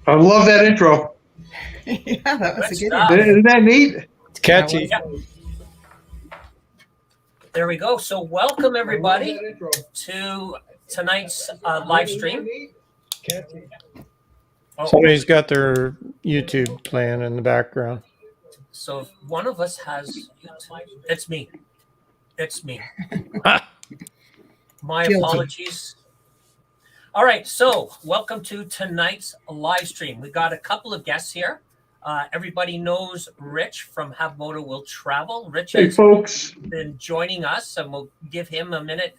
I love that intro. Yeah, that was Good a good stuff. intro. Isn't that neat? It's catchy. That There we go. So welcome everybody to tonight's live stream. Oh, Somebody's got their YouTube playing in the background. so if one of us has YouTube, it's me. It's me. My Guilty. apologies. All right, so welcome to tonight's live stream. We got a couple of guests here. Everybody knows Rich from Have Moto Will Travel. Rich Hey, has folks. been joining us, and we'll give him a minute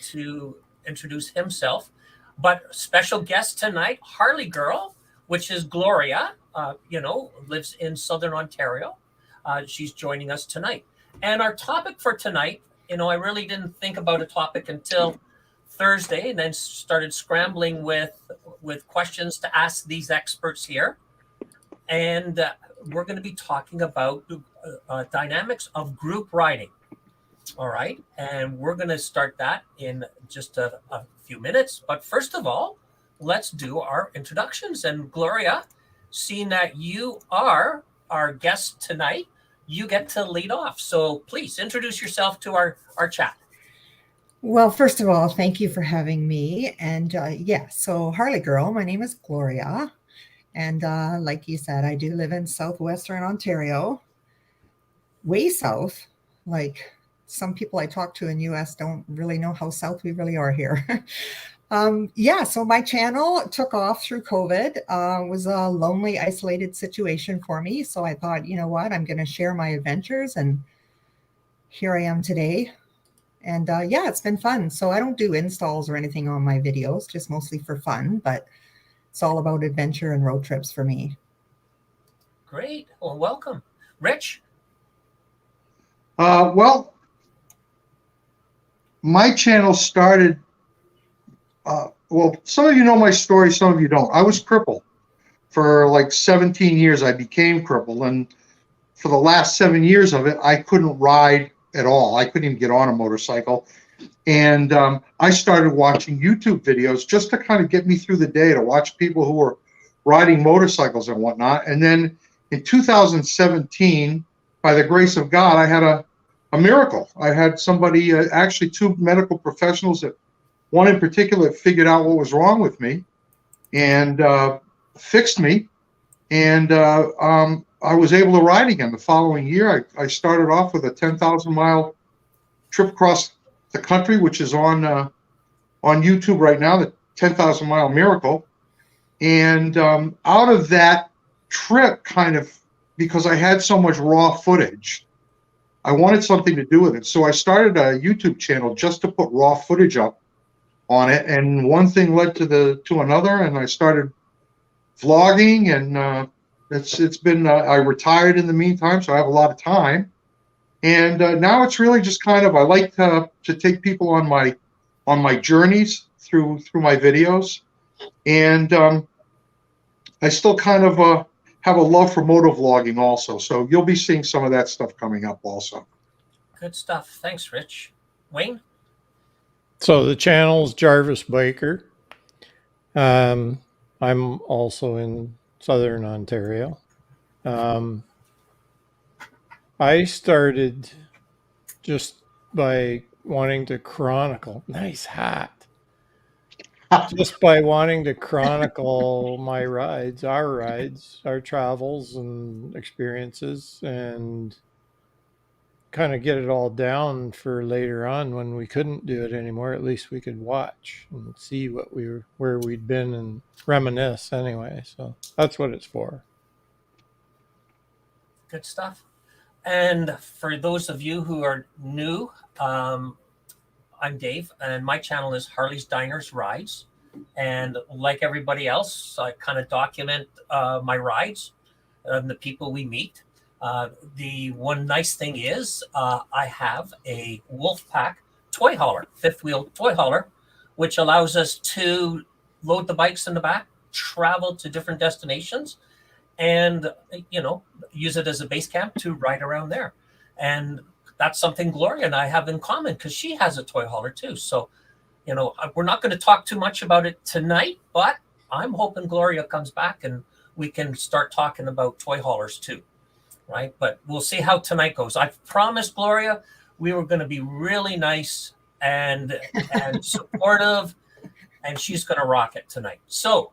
to introduce himself. But special guest tonight, Harley Gurl, which is Gloria, lives in Southern Ontario. She's joining us tonight. And our topic for tonight, I really didn't think about a topic until Thursday, and then started scrambling with questions to ask these experts here. And we're going to be talking about dynamics of group riding. All right. And we're going to start that in just a few minutes. But first of all, let's do our introductions. And Gloria, seeing that you are our guest tonight, you get to lead off. So please introduce yourself to our chat. Well, first of all, thank you for having me. And so Harley Gurl, my name is Gloria. And like you said, I do live in southwestern Ontario, way south. Like some people I talk to in US don't really know how south we really are here. So my channel took off through COVID. It was a lonely, isolated situation for me. So I thought, you know what, I'm going to share my adventures. And here I am today. And it's been fun. So I don't do installs or anything on my videos, just mostly for fun. But it's all about adventure and road trips for me. Great. Well, welcome. Rich? Well, my channel started, some of you know my story, some of you don't. I was crippled. For like 17 years, I became crippled. And for the last 7 years of it, I couldn't ride at all. I couldn't even get on a motorcycle. And I started watching YouTube videos just to kind of get me through the day, to watch people who were riding motorcycles and whatnot. And then in 2017, by the grace of God, I had a miracle. I had somebody, actually two medical professionals, that one in particular figured out what was wrong with me and fixed me. And I was able to ride again the following year. I started off with a 10,000-mile trip across the country, which is on YouTube right now, the 10,000-mile miracle. And out of that trip, kind of, because I had so much raw footage, I wanted something to do with it. So I started a YouTube channel just to put raw footage up on it. And one thing led to another, and I started vlogging, and it's been, I retired in the meantime, so I have a lot of time. And now it's really just kind of, I like to take people on my journeys through my videos. And I still kind of have a love for moto vlogging also. So you'll be seeing some of that stuff coming up also. Good stuff. Thanks, Rich. Wayne? So the channel's Jarvis Biker. I'm also in Southern Ontario. I started just by wanting to chronicle. Nice hat. Just by wanting to chronicle my rides, our travels and experiences, and kind of get it all down for later on when we couldn't do it anymore. At least we could watch and see where we'd been and reminisce anyway. So that's what it's for. Good stuff. And for those of you who are new, I'm Dave, and my channel is Harley's Diners Rides. And like everybody else, I kind of document my rides and the people we meet. The one nice thing is I have a Wolfpack toy hauler, fifth wheel toy hauler, which allows us to load the bikes in the back, travel to different destinations, and use it as a base camp to ride around there. And that's something Gloria and I have in common, because she has a toy hauler too. So we're not going to talk too much about it tonight, but I'm hoping Gloria comes back and we can start talking about toy haulers too, right? But we'll see how tonight goes. I promised Gloria we were going to be really nice and supportive, and she's going to rock it tonight. So,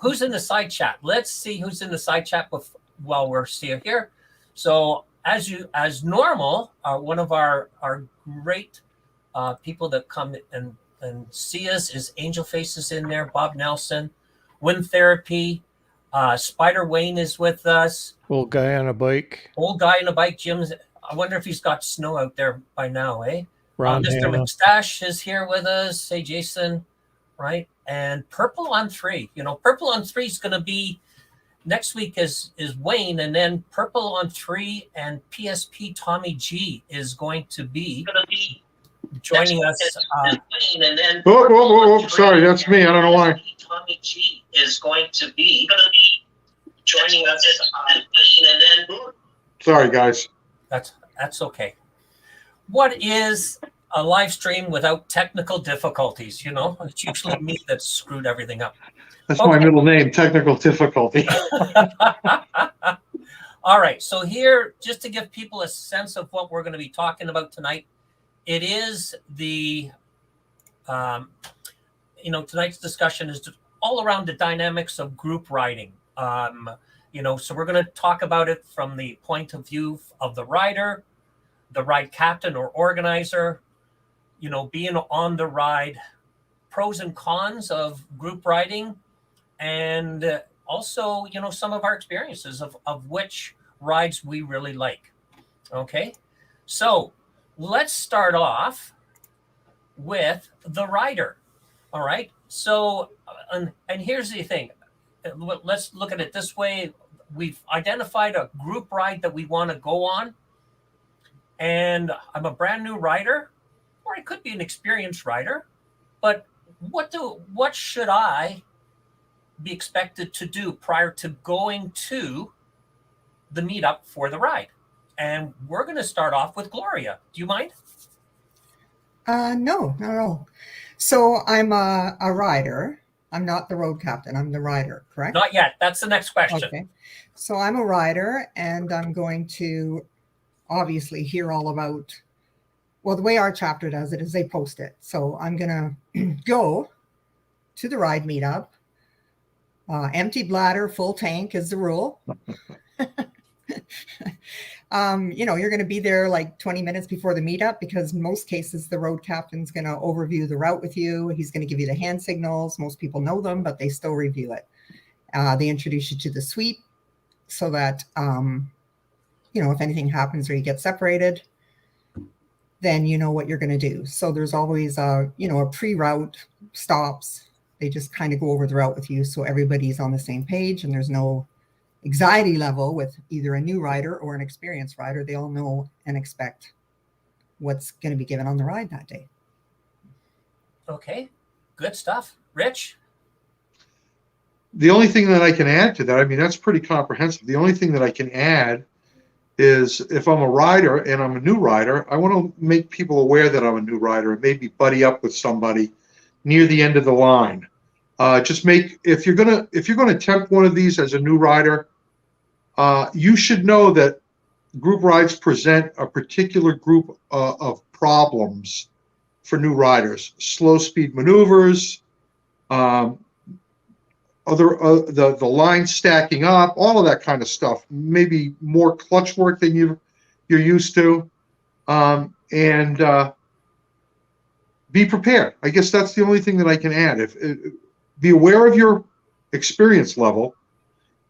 who's in the side chat? Let's see who's in the side chat while we're still here. So, as normal, one of our great people that come and see us is Angel Faces in there, Bob Nelson, Wind Therapy, Spider Wayne is with us. Old guy on a bike. Old guy on a bike. Jim's. I wonder if he's got snow out there by now, eh? Mr. Hanna. McStash is here with us. Hey, Jason, right? And Purple on 3. Purple on 3 is going to be next week is Wayne, and then Purple on 3 and PSP Tommy G is going to be joining us. Wayne, and then sorry, that's me. I don't know why. Tommy G is going to be joining us. Wayne, and then sorry, guys. That's okay. What is a live stream without technical difficulties? It's usually me that's screwed everything up. That's my middle name, technical difficulty. All right. So here, just to give people a sense of what we're going to be talking about tonight, it is tonight's discussion is all around the dynamics of group riding. So we're going to talk about it from the point of view of the rider, the ride captain or organizer, being on the ride, pros and cons of group riding, and also, some of our experiences of which rides we really like. Okay, so let's start off with the rider. All right, so and here's the thing. Let's look at it this way. We've identified a group ride that we want to go on, and I'm a brand new rider, or I could be an experienced rider, but what should I be expected to do prior to going to the meetup for the ride? And we're going to start off with Gloria. Do you mind? No, not at all. So I'm a rider. I'm not the road captain. I'm the rider, correct? Not yet. That's the next question. Okay. So I'm a rider, and I'm going to obviously hear all about, well, the way our chapter does it is they post it. So I'm going to go to the ride meetup. Empty bladder, full tank is the rule. You're going to be there like 20 minutes before the meetup, because in most cases, the road captain's going to overview the route with you. He's going to give you the hand signals. Most people know them, but they still review it. They introduce you to the sweep so that, if anything happens or you get separated, then you know what you're going to do. So there's always, a pre-route stops. They just kind of go over the route with you so everybody's on the same page and there's no anxiety level with either a new rider or an experienced rider. They all know and expect what's going to be given on the ride that day. Okay, good stuff. Rich? The only thing that I can add to that, I mean, that's pretty comprehensive. The only thing that I can add is if I'm a rider and I'm a new rider, I want to make people aware that I'm a new rider and maybe buddy up with somebody near the end of the line. If you're gonna attempt one of these as a new rider, you should know that group rides present a particular group of problems for new riders: slow speed maneuvers, the line stacking up, all of that kind of stuff. Maybe more clutch work than you're used to, and be prepared. I guess that's the only thing that I can add. Be aware of your experience level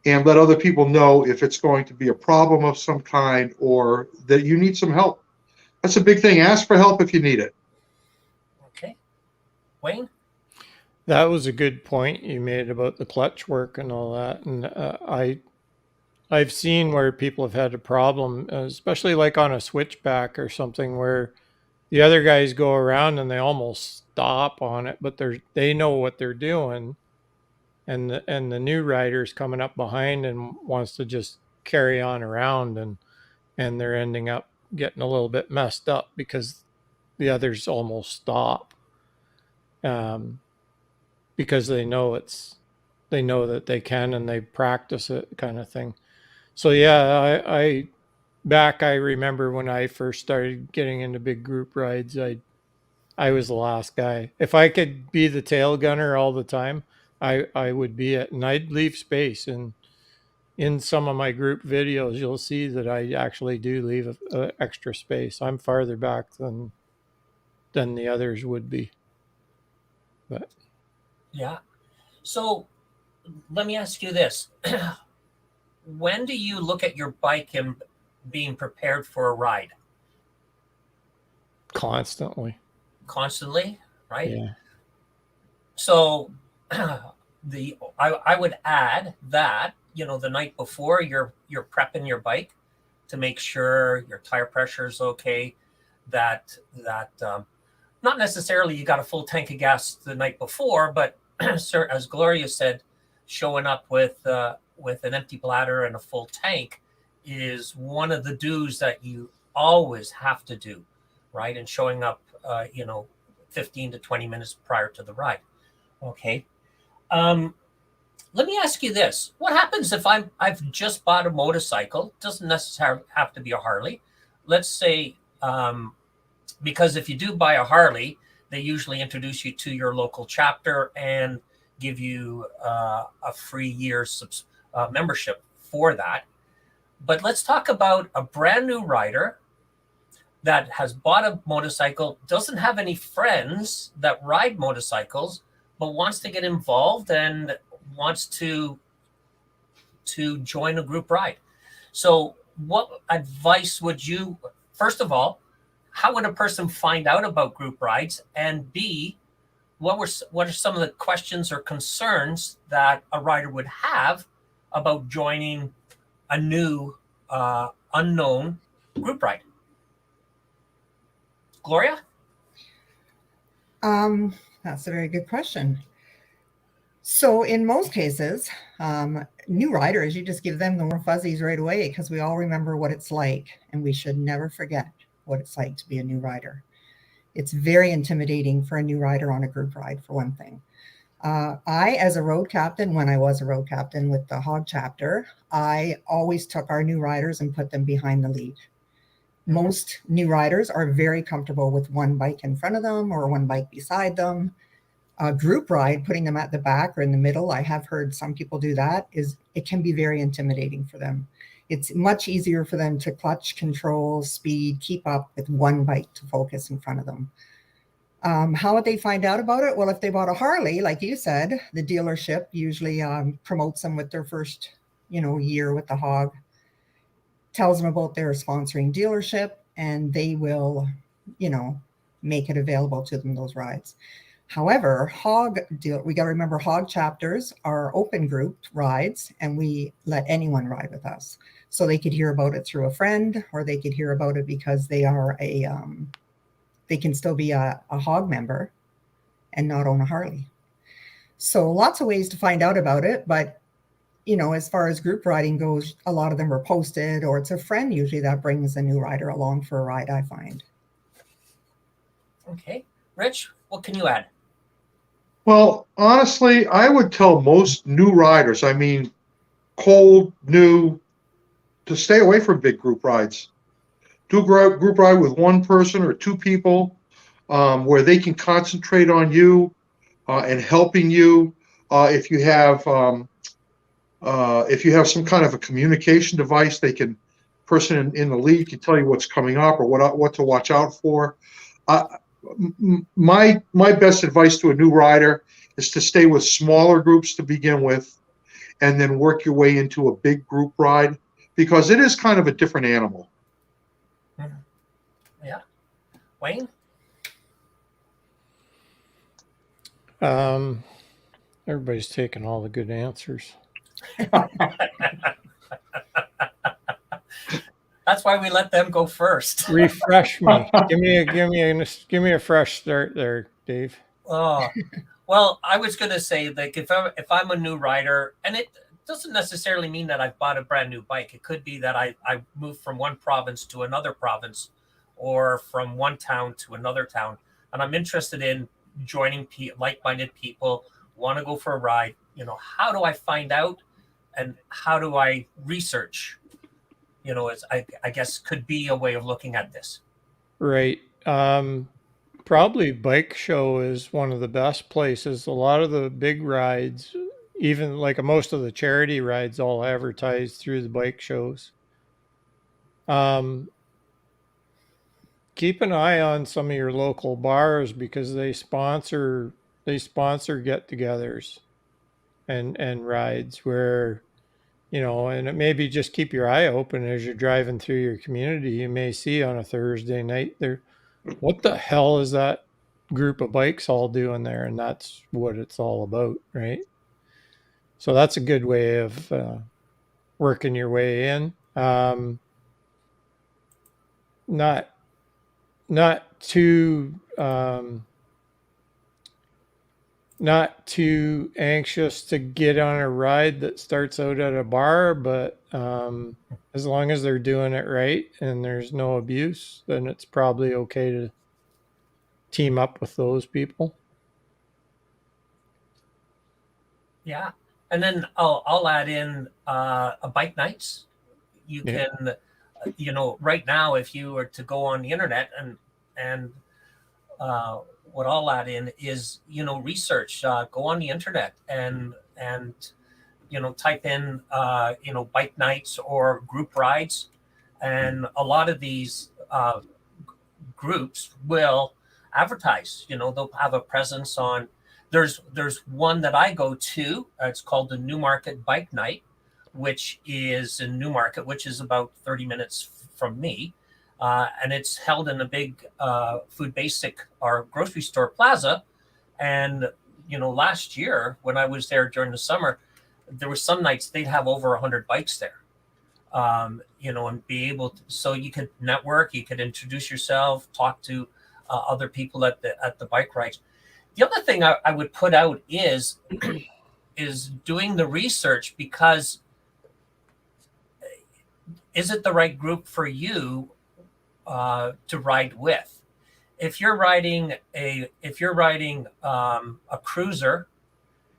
and let other people know if it's going to be a problem of some kind or that you need some help. That's a big thing. Ask for help if you need it. Okay. Wayne? That was a good point you made about the clutch work and all that. And I've seen where people have had a problem, especially like on a switchback or something, where the other guys go around and they almost stop on it, but they know what they're doing, and the new rider's coming up behind and wants to just carry on around, and they're ending up getting a little bit messed up because the others almost stop. because they know that they can and they practice it, kind of thing. So yeah, I remember when I first started getting into big group rides, I was the last guy. If I could be the tail gunner all the time, I would be it, and I'd leave space. And in some of my group videos, you'll see that I actually do leave extra space. I'm farther back than the others would be. But Yeah. So let me ask you this. When do you look at your bike and being prepared for a ride? constantly, Constantly, right? yeah. So I would add that, the night before you're prepping your bike to make sure your tire pressure is okay, that not necessarily you got a full tank of gas the night before, but sir, as Gloria said, showing up with an empty bladder and a full tank is one of the do's that you always have to do, right? And showing up, 15 to 20 minutes prior to the ride. Okay. Let me ask you this: what happens if I've just bought a motorcycle? Doesn't necessarily have to be a Harley. Let's say, because if you do buy a Harley, they usually introduce you to your local chapter and give you a free year's membership for that. But let's talk about a brand new rider that has bought a motorcycle, doesn't have any friends that ride motorcycles, but wants to get involved and wants to join a group ride. So what advice would you, first of all, how would a person find out about group rides? And B, what are some of the questions or concerns that a rider would have about joining a new unknown group ride? Gloria? That's a very good question. So in most cases, new riders, you just give them the warm fuzzies right away because we all remember what it's like, and we should never forget what it's like to be a new rider. It's very intimidating for a new rider on a group ride, for one thing. I, as a road captain, when I was a road captain with the Hog chapter, I always took our new riders and put them behind the lead. Most new riders are very comfortable with one bike in front of them or one bike beside them. A group ride, putting them at the back or in the middle, I have heard some people do that, it can be very intimidating for them. It's much easier for them to clutch, control, speed, keep up with one bike to focus in front of them. How would they find out about it? Well, if they bought a Harley, like you said, the dealership usually promotes them with their first, year with the Hog, tells them about their sponsoring dealership, and they will, make it available to them, those rides. However, we got to remember Hog chapters are open group rides, and we let anyone ride with us. So they could hear about it through a friend, or they could hear about it because they are they can still be a Hog member and not own a Harley. So lots of ways to find out about it, but as far as group riding goes, a lot of them are posted, or it's a friend usually that brings a new rider along for a ride, I find. Okay. Rich, what can you add? Well, honestly, I would tell most new riders, cold, new, to stay away from big group rides. Do a group ride with one person or two people where they can concentrate on you and helping you. If you have some kind of a communication device, person in the lead can tell you what's coming up or what to watch out for. My best advice to a new rider is to stay with smaller groups to begin with, and then work your way into a big group ride, because it is kind of a different animal. Yeah. Wayne? Everybody's taking all the good answers. That's why we let them go first. Refresh me. Give me a fresh start there, Dave. Oh, well, I was going to say, like, if I'm a new rider, and it doesn't necessarily mean that I've bought a brand new bike. It could be that I moved from one province to another province, or from one town to another town, and I'm interested in joining like-minded people, want to go for a ride, how do I find out and how do I research? It's, I guess could be a way of looking at this. Right. Probably bike show is one of the best places. A lot of the big rides, even like most of the charity rides, all advertise through the bike shows. Keep an eye on some of your local bars because they sponsor get-togethers and rides where, and it maybe just keep your eye open as you're driving through your community. You may see on a Thursday night there, what the hell is that group of bikes all doing there? And that's what it's all about, right? So that's a good way of working your way in. Not too anxious to get on a ride that starts out at a bar, but as long as they're doing it right and there's no abuse, then it's probably okay to team up with those people. Yeah. And then I'll add in a bike nights. You can, right now, if you were to go on the internet and what I'll add in is, research, go on the internet and type in, bike nights or group rides. And a lot of these groups will advertise, they'll have a presence on, there's one that I go to, it's called the Newmarket Bike Night, which is in Newmarket, which is about 30 minutes from me. And it's held in a big Food Basic or grocery store plaza. And, last year when I was there during the summer, there were some nights they'd have over 100 bikes there, and be able to, so you could network, you could introduce yourself, talk to other people at the bike rides. The other thing I would put out is doing the research, because is it the right group for you to ride with? If you're riding a cruiser,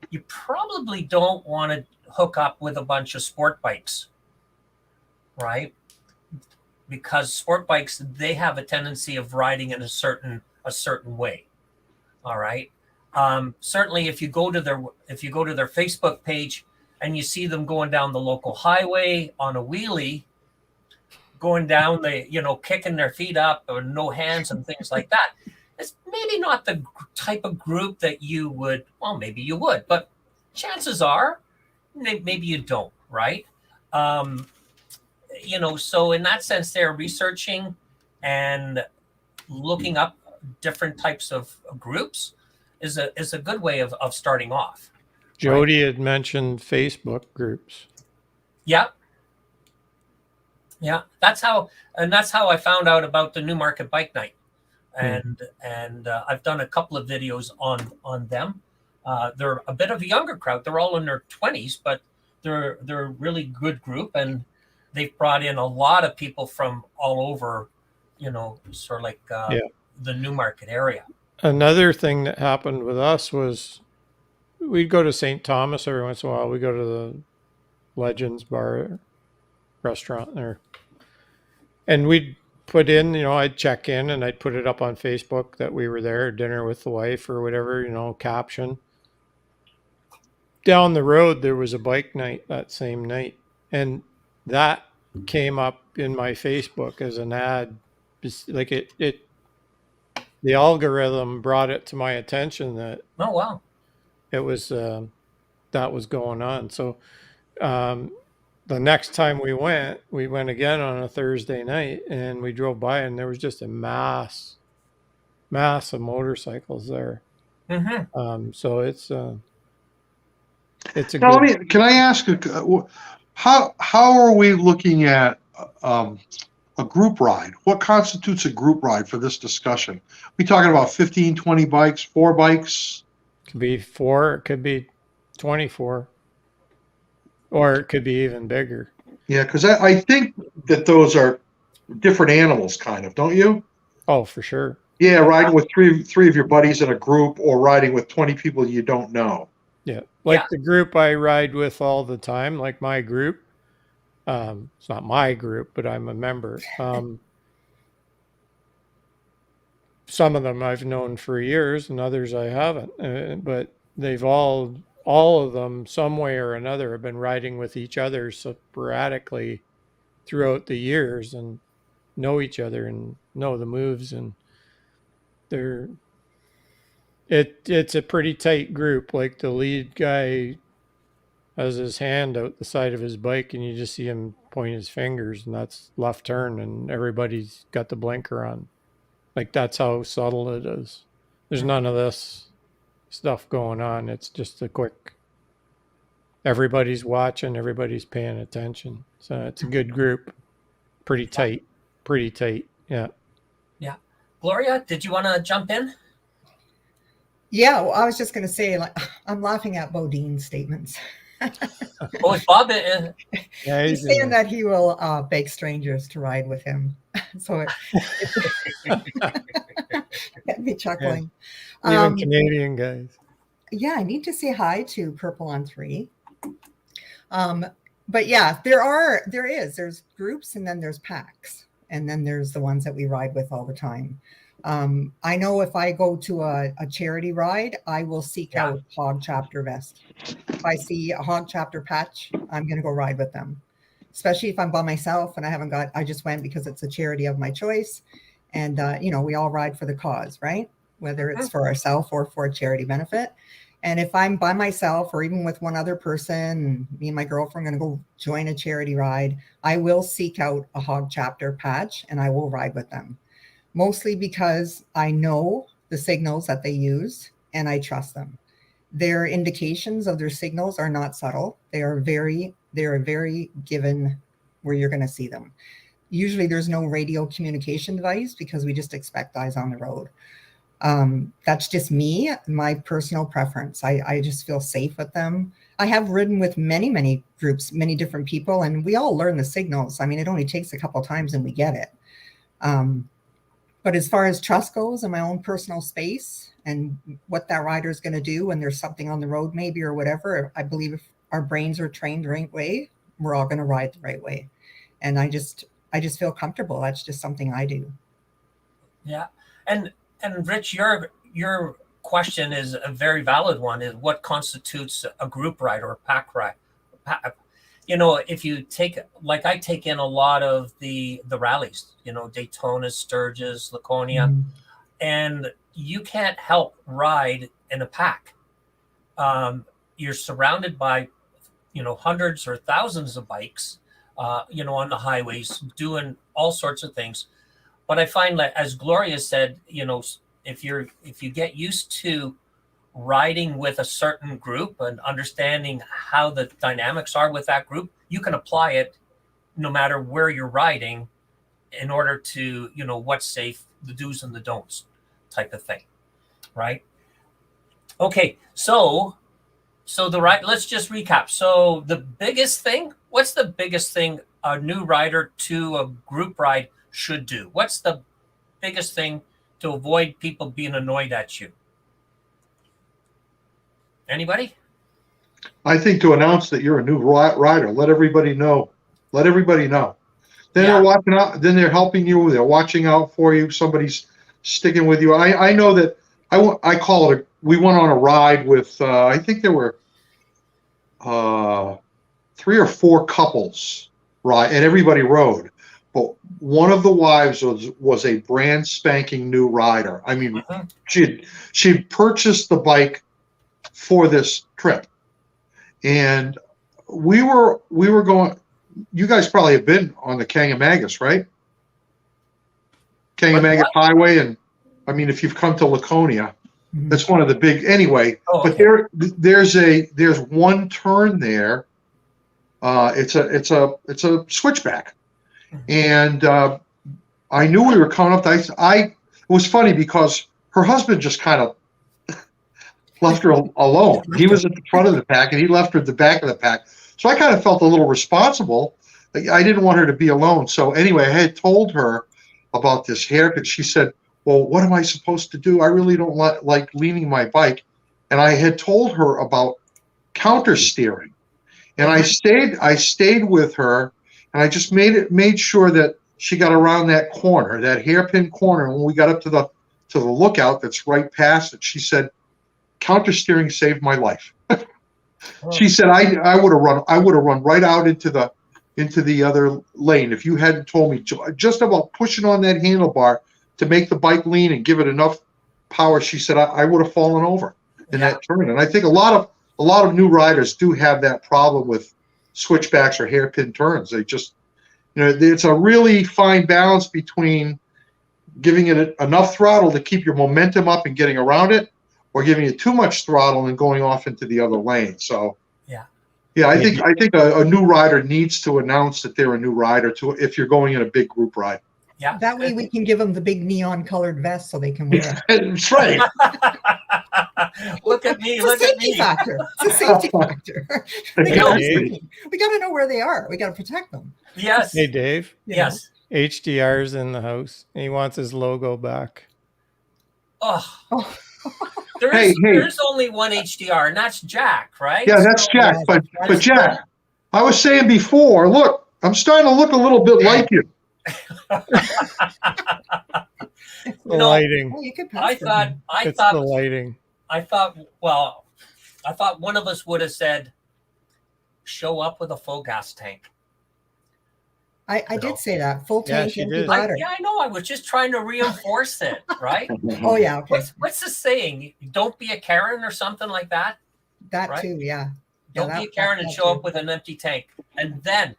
you probably don't want to hook up with a bunch of sport bikes, right? Because sport bikes, they have a tendency of riding in a certain way. All right. Certainly, if you go to their Facebook page and you see them going down the local highway on a wheelie, going down kicking their feet up or no hands and things like that, it's maybe not the type of group that you would. Well, maybe you would, but chances are maybe you don't, right? So in that sense, they're researching and looking up different types of groups is a good way of starting off. Jody had mentioned Facebook groups. Yeah. That's how I found out about the Newmarket Bike Night, and I've done a couple of videos on them. They're a bit of a younger crowd. They're all in their 20s, but they're a really good group, and they've brought in a lot of people from all over, sort of like the Newmarket area. Another thing that happened with us was we'd go to St. Thomas every once in a while. We go to the Legends Bar restaurant there, and we'd put in, I'd check in and I'd put it up on Facebook that we were there, dinner with the wife or whatever, caption. Down the road, there was a bike night that same night, and that came up in my Facebook as an ad. Like the algorithm brought it to my attention that it was that was going on. So the next time we went again on a Thursday night, and we drove by, and there was just a mass of motorcycles there. Mm-hmm. So it's a now, can I ask how are we looking at a group ride? What constitutes a group ride for this discussion? We talking about 15, 20 bikes, 4 bikes? Could be 4, it could be 24, or it could be even bigger. Yeah, because I think that those are different animals, kind of, don't you? Oh, for sure. Yeah, riding with three of your buddies in a group, or riding with 20 people you don't know. Like Yeah. the group I ride with all the time, like my group. It's not my group, but I'm a member. Some of them I've known for years, and others I haven't. But they've all of them, some way or another, have been riding with each other sporadically throughout the years, and know each other and know the moves, and they're it's a pretty tight group. Like the lead guy has his hand out the side of his bike, and you just see him point his fingers, and that's left turn, and everybody's got the blinker on. Like that's how subtle it is. There's none of this stuff going on. It's just a quick. Everybody's watching. Everybody's paying attention. So it's a good group. Pretty tight. Pretty tight. Yeah. Yeah. Gloria, did you want to jump in? Yeah, well, I was just going to say, like, I'm laughing at Bodine's statements. Oh, is Bob? Yeah, He's saying that he will beg strangers to ride with him. So it got me chuckling. Even Canadian guys. Yeah, I need to say hi to Purple on 3. But yeah, there's groups, and then there's packs, and then there's the ones that we ride with all the time. I know if I go to a charity ride, I will seek out Hog Chapter vest. If I see a Hog Chapter patch, I'm going to go ride with them, especially if I'm by myself and I just went because it's a charity of my choice. And, we all ride for the cause, right? Whether it's for ourselves or for a charity benefit. And if I'm by myself or even with one other person, me and my girlfriend are going to go join a charity ride, I will seek out a Hog Chapter patch and I will ride with them. Mostly because I know the signals that they use and I trust them. Their indications of their signals are not subtle. They are very given where you're going to see them. Usually there's no radio communication device because we just expect eyes on the road. That's just me, my personal preference. I just feel safe with them. I have ridden with many groups, many different people, and we all learn the signals. I mean, it only takes a couple of times and we get it. But as far as trust goes in my own personal space and what that rider is going to do when there's something on the road maybe or whatever, I believe if our brains are trained the right way, we're all going to ride the right way. And I just feel comfortable. That's just something I do. Yeah. And Rich, your question is a very valid one, is what constitutes a group ride or a pack ride? If you take, like I take in a lot of the rallies, Daytona, Sturgis, Laconia, and you can't help ride in a pack. You're surrounded by, hundreds or thousands of bikes, on the highways doing all sorts of things. But I find that, as Gloria said, if you get used to riding with a certain group and understanding how the dynamics are with that group, you can apply it no matter where you're riding in order to, what's safe, the do's and the don'ts type of thing. Right. Okay. So let's just recap. So what's the biggest thing a new rider to a group ride should do? What's the biggest thing to avoid people being annoyed at you? Anybody? I think to announce that you're a new rider, let everybody know. Then they're watching out. Then they're helping you. They're watching out for you. Somebody's sticking with you. I know that I call it. We went on a ride with. I think there were 3 or 4 couples, right? And everybody rode. But one of the wives was a brand spanking new rider. I mean, she'd purchased the bike for this trip, and we were going. You guys probably have been on the Kangamagis, right? Kangamagis Highway, and I mean, if you've come to Laconia, that's one of the big. Anyway, but there's one turn there. It's a switchback, and I knew we were coming up. It was funny because her husband just kind of left her alone. He was at the front of the pack and he left her at the back of the pack. So I kind of felt a little responsible. I didn't want her to be alone. So anyway, I had told her about this haircut. She said, well, what am I supposed to do? I really don't like leaning my bike. And I had told her about counter steering. And I stayed with her, and I just made sure that she got around that corner, that hairpin corner. And when we got up to the lookout that's right past it, she said, counter steering saved my life. She said, I would have run right out into the other lane if you hadn't told me just about pushing on that handlebar to make the bike lean and give it enough power. She said, I would have fallen over in that turn. And I think a lot of new riders do have that problem with switchbacks or hairpin turns. They just, it's a really fine balance between giving it enough throttle to keep your momentum up and getting around it, or giving it too much throttle and going off into the other lane. So I think a new rider needs to announce that they're a new rider if you're going in a big group ride. Yeah. That way we can give them the big neon colored vest so they can wear it. That's right. Look at me. It's a safety factor. It's a safety factor. We got to know where they are. We got to protect them. Yes. Hey, Dave. Yes. HDR's in the house. He wants his logo back. Oh. There's only one HDR, and that's Jack, right? Yeah, that's Jack. But Jack, I was saying before, look, I'm starting to look a little bit like you. Lighting. I thought the lighting. I thought one of us would have said, show up with a full gas tank. I did say that. Full tank and bladder. I know. I was just trying to reinforce it, right? Oh, yeah. Okay. What's the saying? Don't be a Karen or something like that? That right? Too, yeah. Don't be a Karen and show up with an empty tank. And then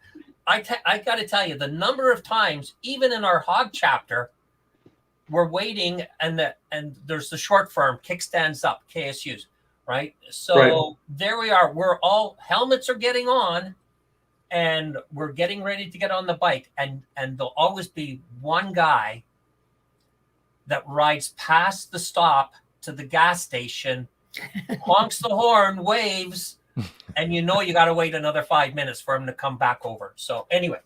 I got to tell you, the number of times, even in our hog chapter, we're waiting and there's the short firm, kickstands up, KSUs, right? So There we are. We're all, helmets are getting on. And we're getting ready to get on the bike, and there'll always be one guy that rides past the stop to the gas station, honks the horn, waves, and you got to wait another 5 minutes for him to come back over. So anyway,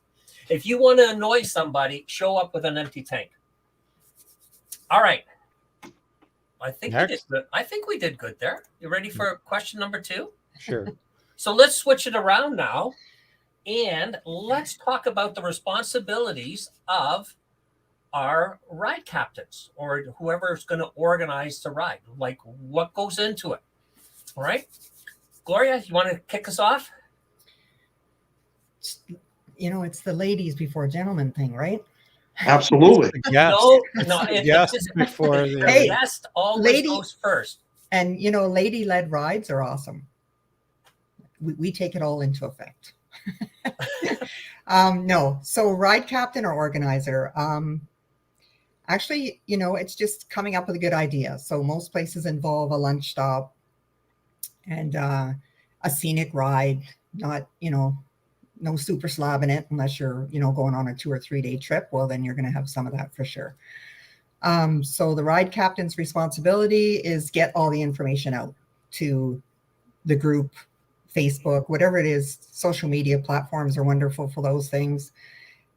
if you want to annoy somebody, show up with an empty tank. All right. I think we did good there. You ready for question number 2? Sure. So let's switch it around now. And let's talk about the responsibilities of our ride captains or whoever is going to organize the ride, like what goes into it. All right. Gloria, you want to kick us off? It's the ladies before gentlemen thing, right? Absolutely. No, it's before the guest always goes first. And, lady-led rides are awesome. We take it all into effect. No. So ride captain or organizer. Actually, it's just coming up with a good idea. So most places involve a lunch stop and a scenic ride, not, no super slab in it unless you're, going on a 2 or 3 day trip. Well, then you're going to have some of that for sure. So the ride captain's responsibility is get all the information out to the group, Facebook, whatever it is. Social media platforms are wonderful for those things.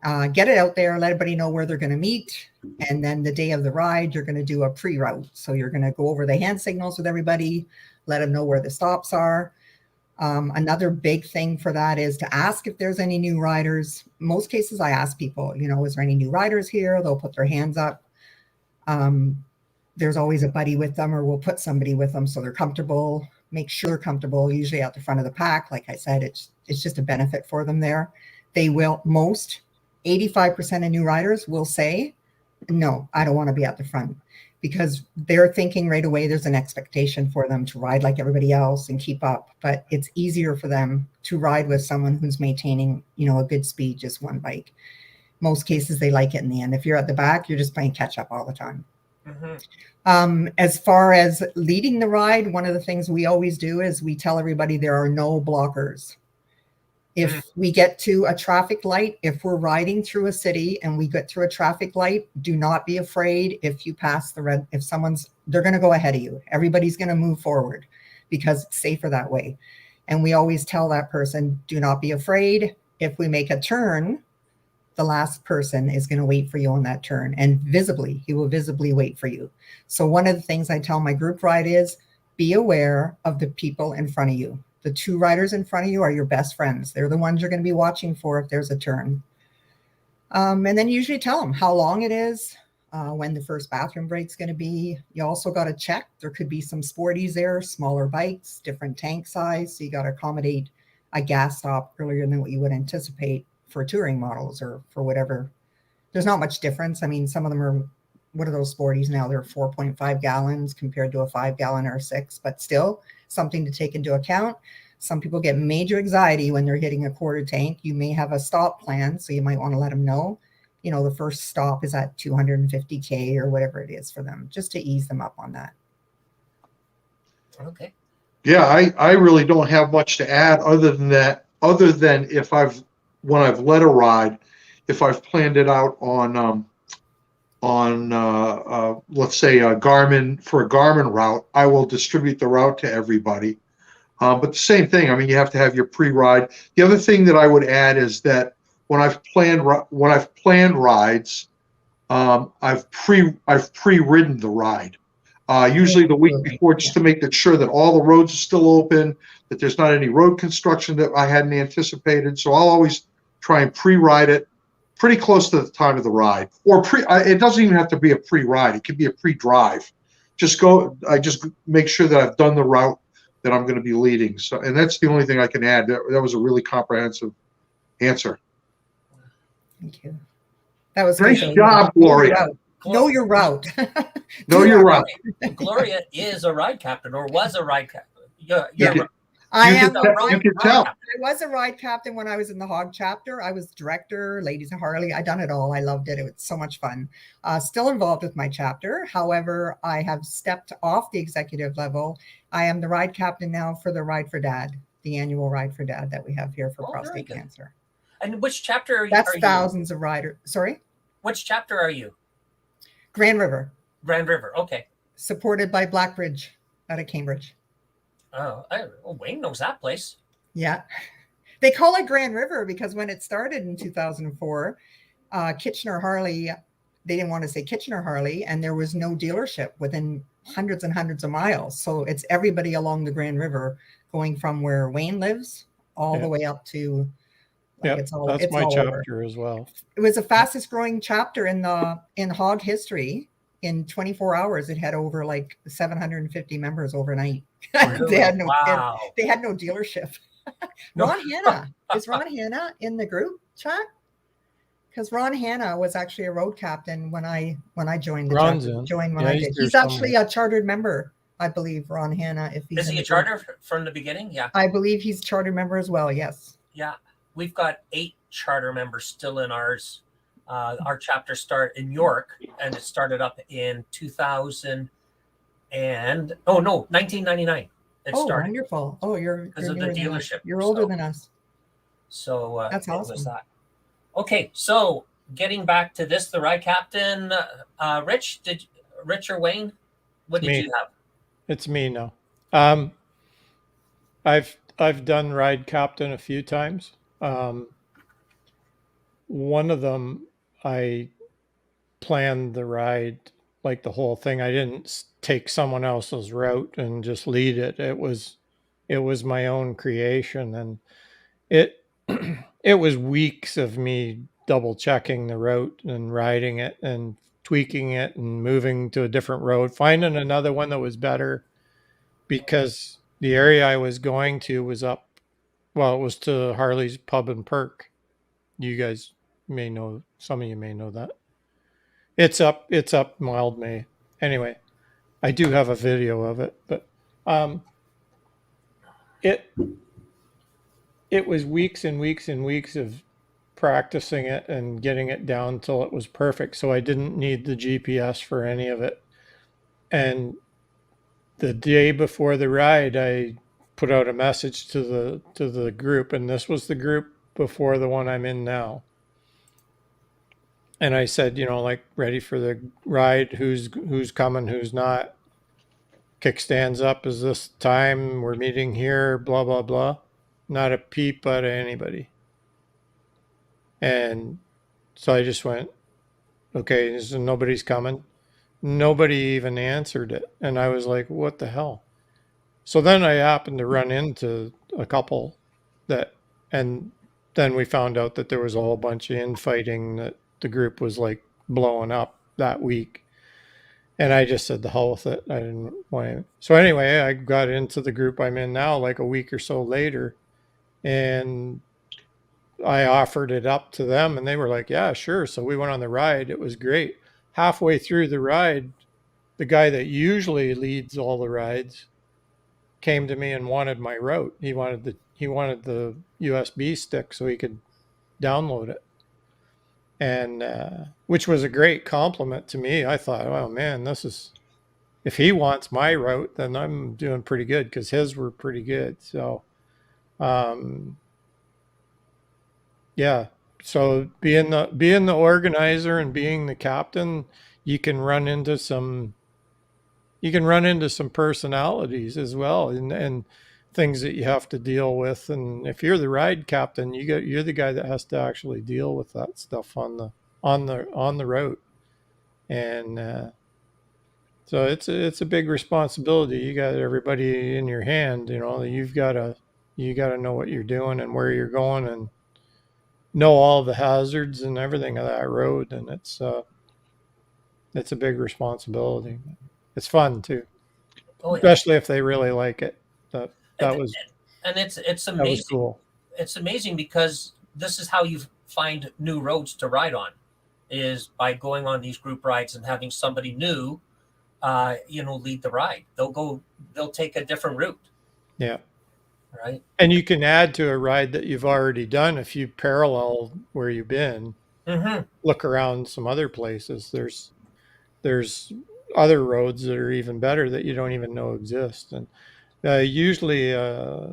Get it out there, let everybody know where they're going to meet. And then the day of the ride, you're going to do a pre-route. So you're going to go over the hand signals with everybody, let them know where the stops are. Another big thing for that is to ask if there's any new riders. Most cases I ask people, is there any new riders here? They'll put their hands up. There's always a buddy with them, or we'll put somebody with them so they're comfortable. Make sure they're comfortable, usually at the front of the pack. Like I said, it's just a benefit for them there. They will, 85% of new riders will say, no, I don't want to be at the front, because they're thinking right away there's an expectation for them to ride like everybody else and keep up. But it's easier for them to ride with someone who's maintaining, a good speed, just one bike. Most cases, they like it in the end. If you're at the back, you're just playing catch up all the time. Mm-hmm. As far as leading the ride, one of the things we always do is we tell everybody there are no blockers. If we get to a traffic light, if we're riding through a city and we get through a traffic light, do not be afraid if you pass the red. If they're going to go ahead of you. Everybody's going to move forward because it's safer that way. And we always tell that person, do not be afraid. If we make a turn, the last person is going to wait for you on that turn, and he will visibly wait for you. So one of the things I tell my group ride is be aware of the people in front of you. The two riders in front of you are your best friends. They're the ones you're going to be watching for if there's a turn. And then you usually tell them how long it is, when the first bathroom break's going to be. You also got to check. There could be some sporties there, smaller bikes, different tank size. So you got to accommodate a gas stop earlier than what you would anticipate for touring models or for whatever. There's not much difference. I mean, some of them are, what are those sporties now? They're 4.5 gallons compared to a 5-gallon R6, but still something to take into account. Some people get major anxiety when they're hitting a quarter tank. You may have a stop plan, so you might want to let them know, the first stop is at 250K or whatever it is for them, just to ease them up on that. Okay. Yeah, I really don't have much to add other than that, when I've led a ride, if I've planned it out on let's say a Garmin route, I will distribute the route to everybody. But the same thing, I mean, you have to have your pre-ride. The other thing that I would add is that when I've planned rides, I've pre-ridden the ride. Usually the week before, just to make sure that all the roads are still open, that there's not any road construction that I hadn't anticipated. So I'll always try and pre-ride it pretty close to the time of the ride. Or it doesn't even have to be a pre-ride. It could be a pre-drive. I just make sure that I've done the route that I'm going to be leading. So, and that's the only thing I can add. That was a really comprehensive answer. Thank you. That was nice job, Gloria. Know your route. Know your route. Gloria is a ride captain, or was a ride captain. I am. You can tell. I was a ride captain when I was in the Hog chapter. I was director, Ladies of Harley. I done it all. I loved it. It was so much fun. Still involved with my chapter. However, I have stepped off the executive level. I am the ride captain now for the Ride for Dad, the annual Ride for Dad that we have here for prostate cancer. And which chapter are you? That's thousands of riders. Sorry? Which chapter are you? Grand River. Grand River. Okay. Supported by Blackbridge out of Cambridge. Oh, Wayne knows that place. Yeah. They call it Grand River because when it started in 2004, Kitchener Harley, they didn't want to say Kitchener Harley, and there was no dealership within hundreds and hundreds of miles. So it's everybody along the Grand River going from where Wayne lives all the way up to that's my chapter as well. It was the fastest growing chapter in Hog history. In 24 hours, it had over 750 members overnight. They had no dealership. Ron Hanna. Is Ron Hanna in the group chat? Because Ron Hanna was actually a road captain when I joined the chapter. I did. He's actually a chartered member, I believe, Ron Hanna. Is he a charter from the beginning? Yeah. I believe he's charter member as well, yes. Yeah. We've got 8 charter members still in ours. Our chapter started in York, and it started up in 1999. It started. Wonderful! Oh, you're because of the dealership. You're older than us. So that's awesome. Was that. Okay, so getting back to this, the ride captain, Rich or Wayne? What did you have? It's me now. I've done ride captain a few times. One of them, I planned the ride, like the whole thing. I didn't take someone else's route and just lead it. It was my own creation, and it was weeks of me double checking the route and riding it and tweaking it and moving to a different road, finding another one that was better, because the area I was going to was it was to Harley's Pub and Perk. You guys may know, some of you may know that. It's up Mild May. Anyway, I do have a video of it, but it was weeks and weeks and weeks of practicing it and getting it down till it was perfect. So I didn't need the GPS for any of it. And the day before the ride, I put out a message to the group, and this was the group before the one I'm in now. And I said, ready for the ride, who's coming, who's not. Kickstands up, is this time, we're meeting here, blah, blah, blah. Not a peep out of anybody. And so I just went, okay, so nobody's coming. Nobody even answered it. And I was like, what the hell? So then I happened to run into a couple that, and then we found out that there was a whole bunch of infighting, that the group was like blowing up that week. And I just said the hell with it. I didn't want to. So anyway, I got into the group I'm in now like a week or so later, and I offered it up to them, and they were like, yeah, sure. So we went on the ride. It was great. Halfway through the ride, the guy that usually leads all the rides came to me and wanted my route. He wanted the USB stick so he could download it, and which was a great compliment to me. I thought, oh man, this is, if he wants my route, then I'm doing pretty good, because his were pretty good. So, yeah. So being the organizer and being the captain, you can run into some personalities as well, and things that you have to deal with. And if you're the ride captain, you're the guy that has to actually deal with that stuff on the route. And so it's a big responsibility. You got everybody in your hand. You got to know what you're doing and where you're going, and know all the hazards and everything of that road. And it's a big responsibility. It's fun too, Oh, yeah. especially if they really like it. That And, was and it's that was amazing. cool. It's amazing because this is how you find new roads to ride on, is by going on these group rides and having somebody new, lead the ride. They'll take a different route, Yeah. right? And you can add to a ride that you've already done if you parallel where you've been. Mm-hmm. Look around some other places. There's other roads that are even better that you don't even know exist. And usually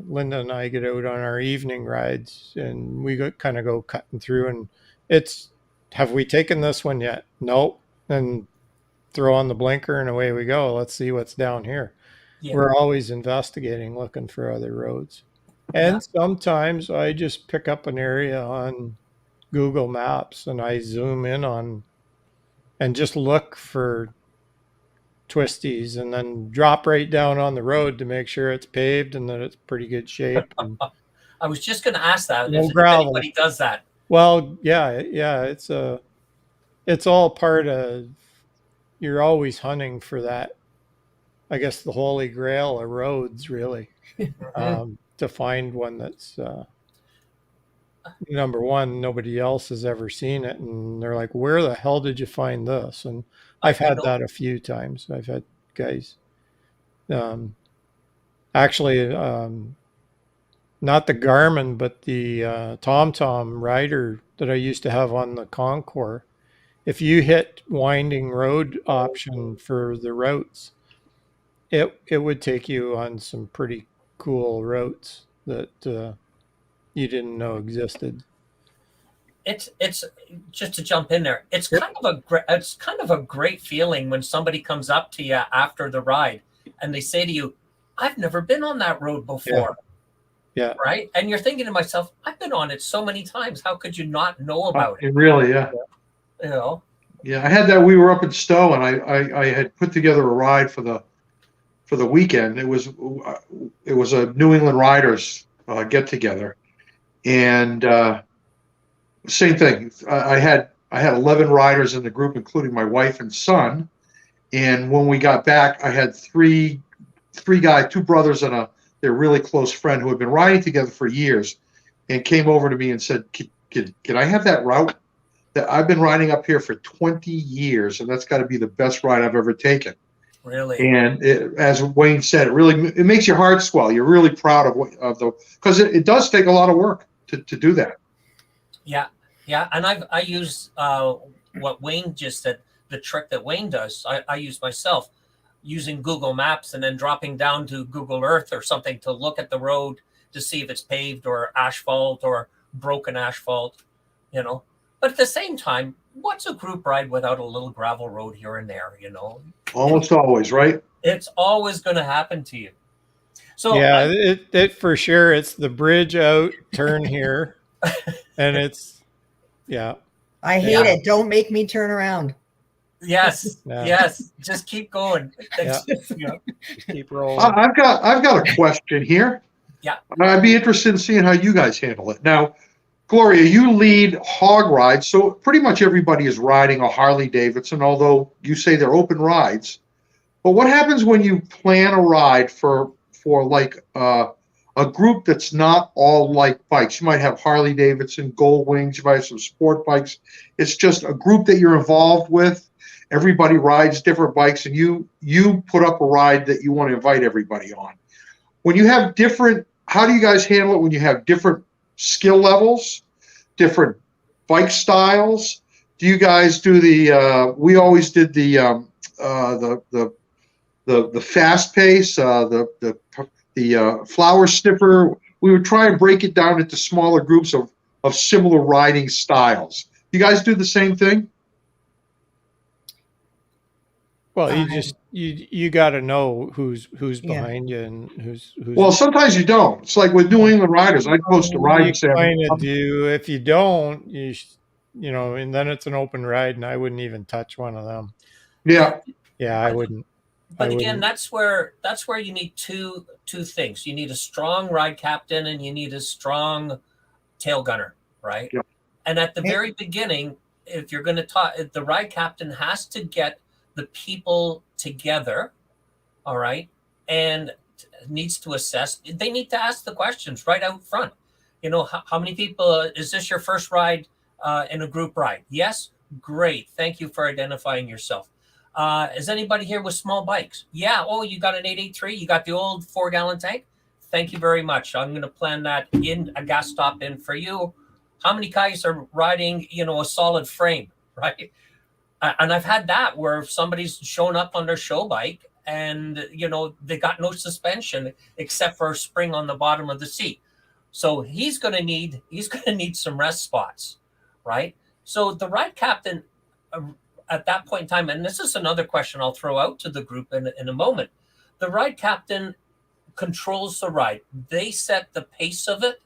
Linda and I get out on our evening rides, and we kind of go cutting through, and it's, have we taken this one yet? Nope. And throw on the blinker and away we go. Let's see what's down here. Yeah. We're always investigating, looking for other roads. And sometimes I just pick up an area on Google Maps and I zoom in on and just look for twisties, and then drop right down on the road to make sure it's paved and that it's pretty good shape. And I was just going to ask that no if gravel. anybody does that. Well, yeah, it's all part of, you're always hunting for that, I guess, the holy grail of roads, really, to find one that's number one, nobody else has ever seen it, and they're like, where the hell did you find this? And I've had that a few times. I've had guys actually not the Garmin, but the TomTom rider that I used to have on the Concours. If you hit winding road option for the routes, it would take you on some pretty cool routes that you didn't know existed. It's just to jump in there. It's kind of a great feeling when somebody comes up to you after the ride and they say to you, "I've never been on that road before." Yeah. Right. And you're thinking to myself, I've been on it so many times. How could you not know about it? Really, yeah. You know? Yeah, I had that. We were up in Stowe, and I had put together a ride for the weekend. It was a New England Riders get together, and same thing. I had 11 riders in the group, including my wife and son. And when we got back, I had three guys, two brothers and their really close friend who had been riding together for years, and came over to me and said, "Can I have that route? That I've been riding up here for 20 years, and that's got to be the best ride I've ever taken." Really? And as Wayne said, it makes your heart swell. You're really proud because it does take a lot of work to do that. Yeah. And I use what Wayne just said, the trick that Wayne does. I use myself, using Google Maps and then dropping down to Google Earth or something to look at the road to see if it's paved or asphalt or broken asphalt, But at the same time, what's a group ride without a little gravel road here and there, Almost always, right? It's always going to happen to you. So yeah, it for sure. It's the bridge out, turn here, and it's, yeah. I hate it. Don't make me turn around. Yes, Yeah. yes. Just keep going. Yeah. Yeah. Just keep rolling. I've got a question here. Yeah. I'd be interested in seeing how you guys handle it. Now, Gloria, you lead hog rides, so pretty much everybody is riding a Harley Davidson, although you say they're open rides. But what happens when you plan a ride for like a group that's not all like bikes? You might have Harley Davidson, Gold Wings, you might have some sport bikes. It's just a group that you're involved with. Everybody rides different bikes, and you put up a ride that you want to invite everybody on. When you have different, how do you guys handle it when you have different skill levels, different bike styles? Do you guys do the? We always did the fast pace, the flower sniffer. We would try and break it down into smaller groups of similar riding styles. You guys do the same thing? Well, you got to know who's Yeah. behind you and who's. Well, sometimes you don't. It's like with New England riders. I post a ride You and say, kind of do. If you don't, you know, and then it's an open ride, and I wouldn't even touch one of them. yeah, Yeah, I wouldn't. But again, that's where you need two things. You need a strong ride captain and you need a strong tail gunner, right? Yep. And at the very beginning, if you're going to talk, the ride captain has to get the people together, all right, and needs to assess. They need to ask the questions right out front. You know, how many people, is this your first ride in a group ride? Yes? Great. Thank you for identifying yourself. Is anybody here with small bikes? Yeah. Oh, you got an 883? You got the old 4-gallon tank? Thank you very much. I'm going to plan that in a gas stop in for you. How many guys are riding, you know, a solid frame, right? And I've had that where somebody's shown up on their show bike and, you know, they got no suspension except for a spring on the bottom of the seat. So he's going to need some rest spots, right? So the ride captain at that point in time, and this is another question I'll throw out to the group in a moment. The ride captain controls the ride. They set the pace of it,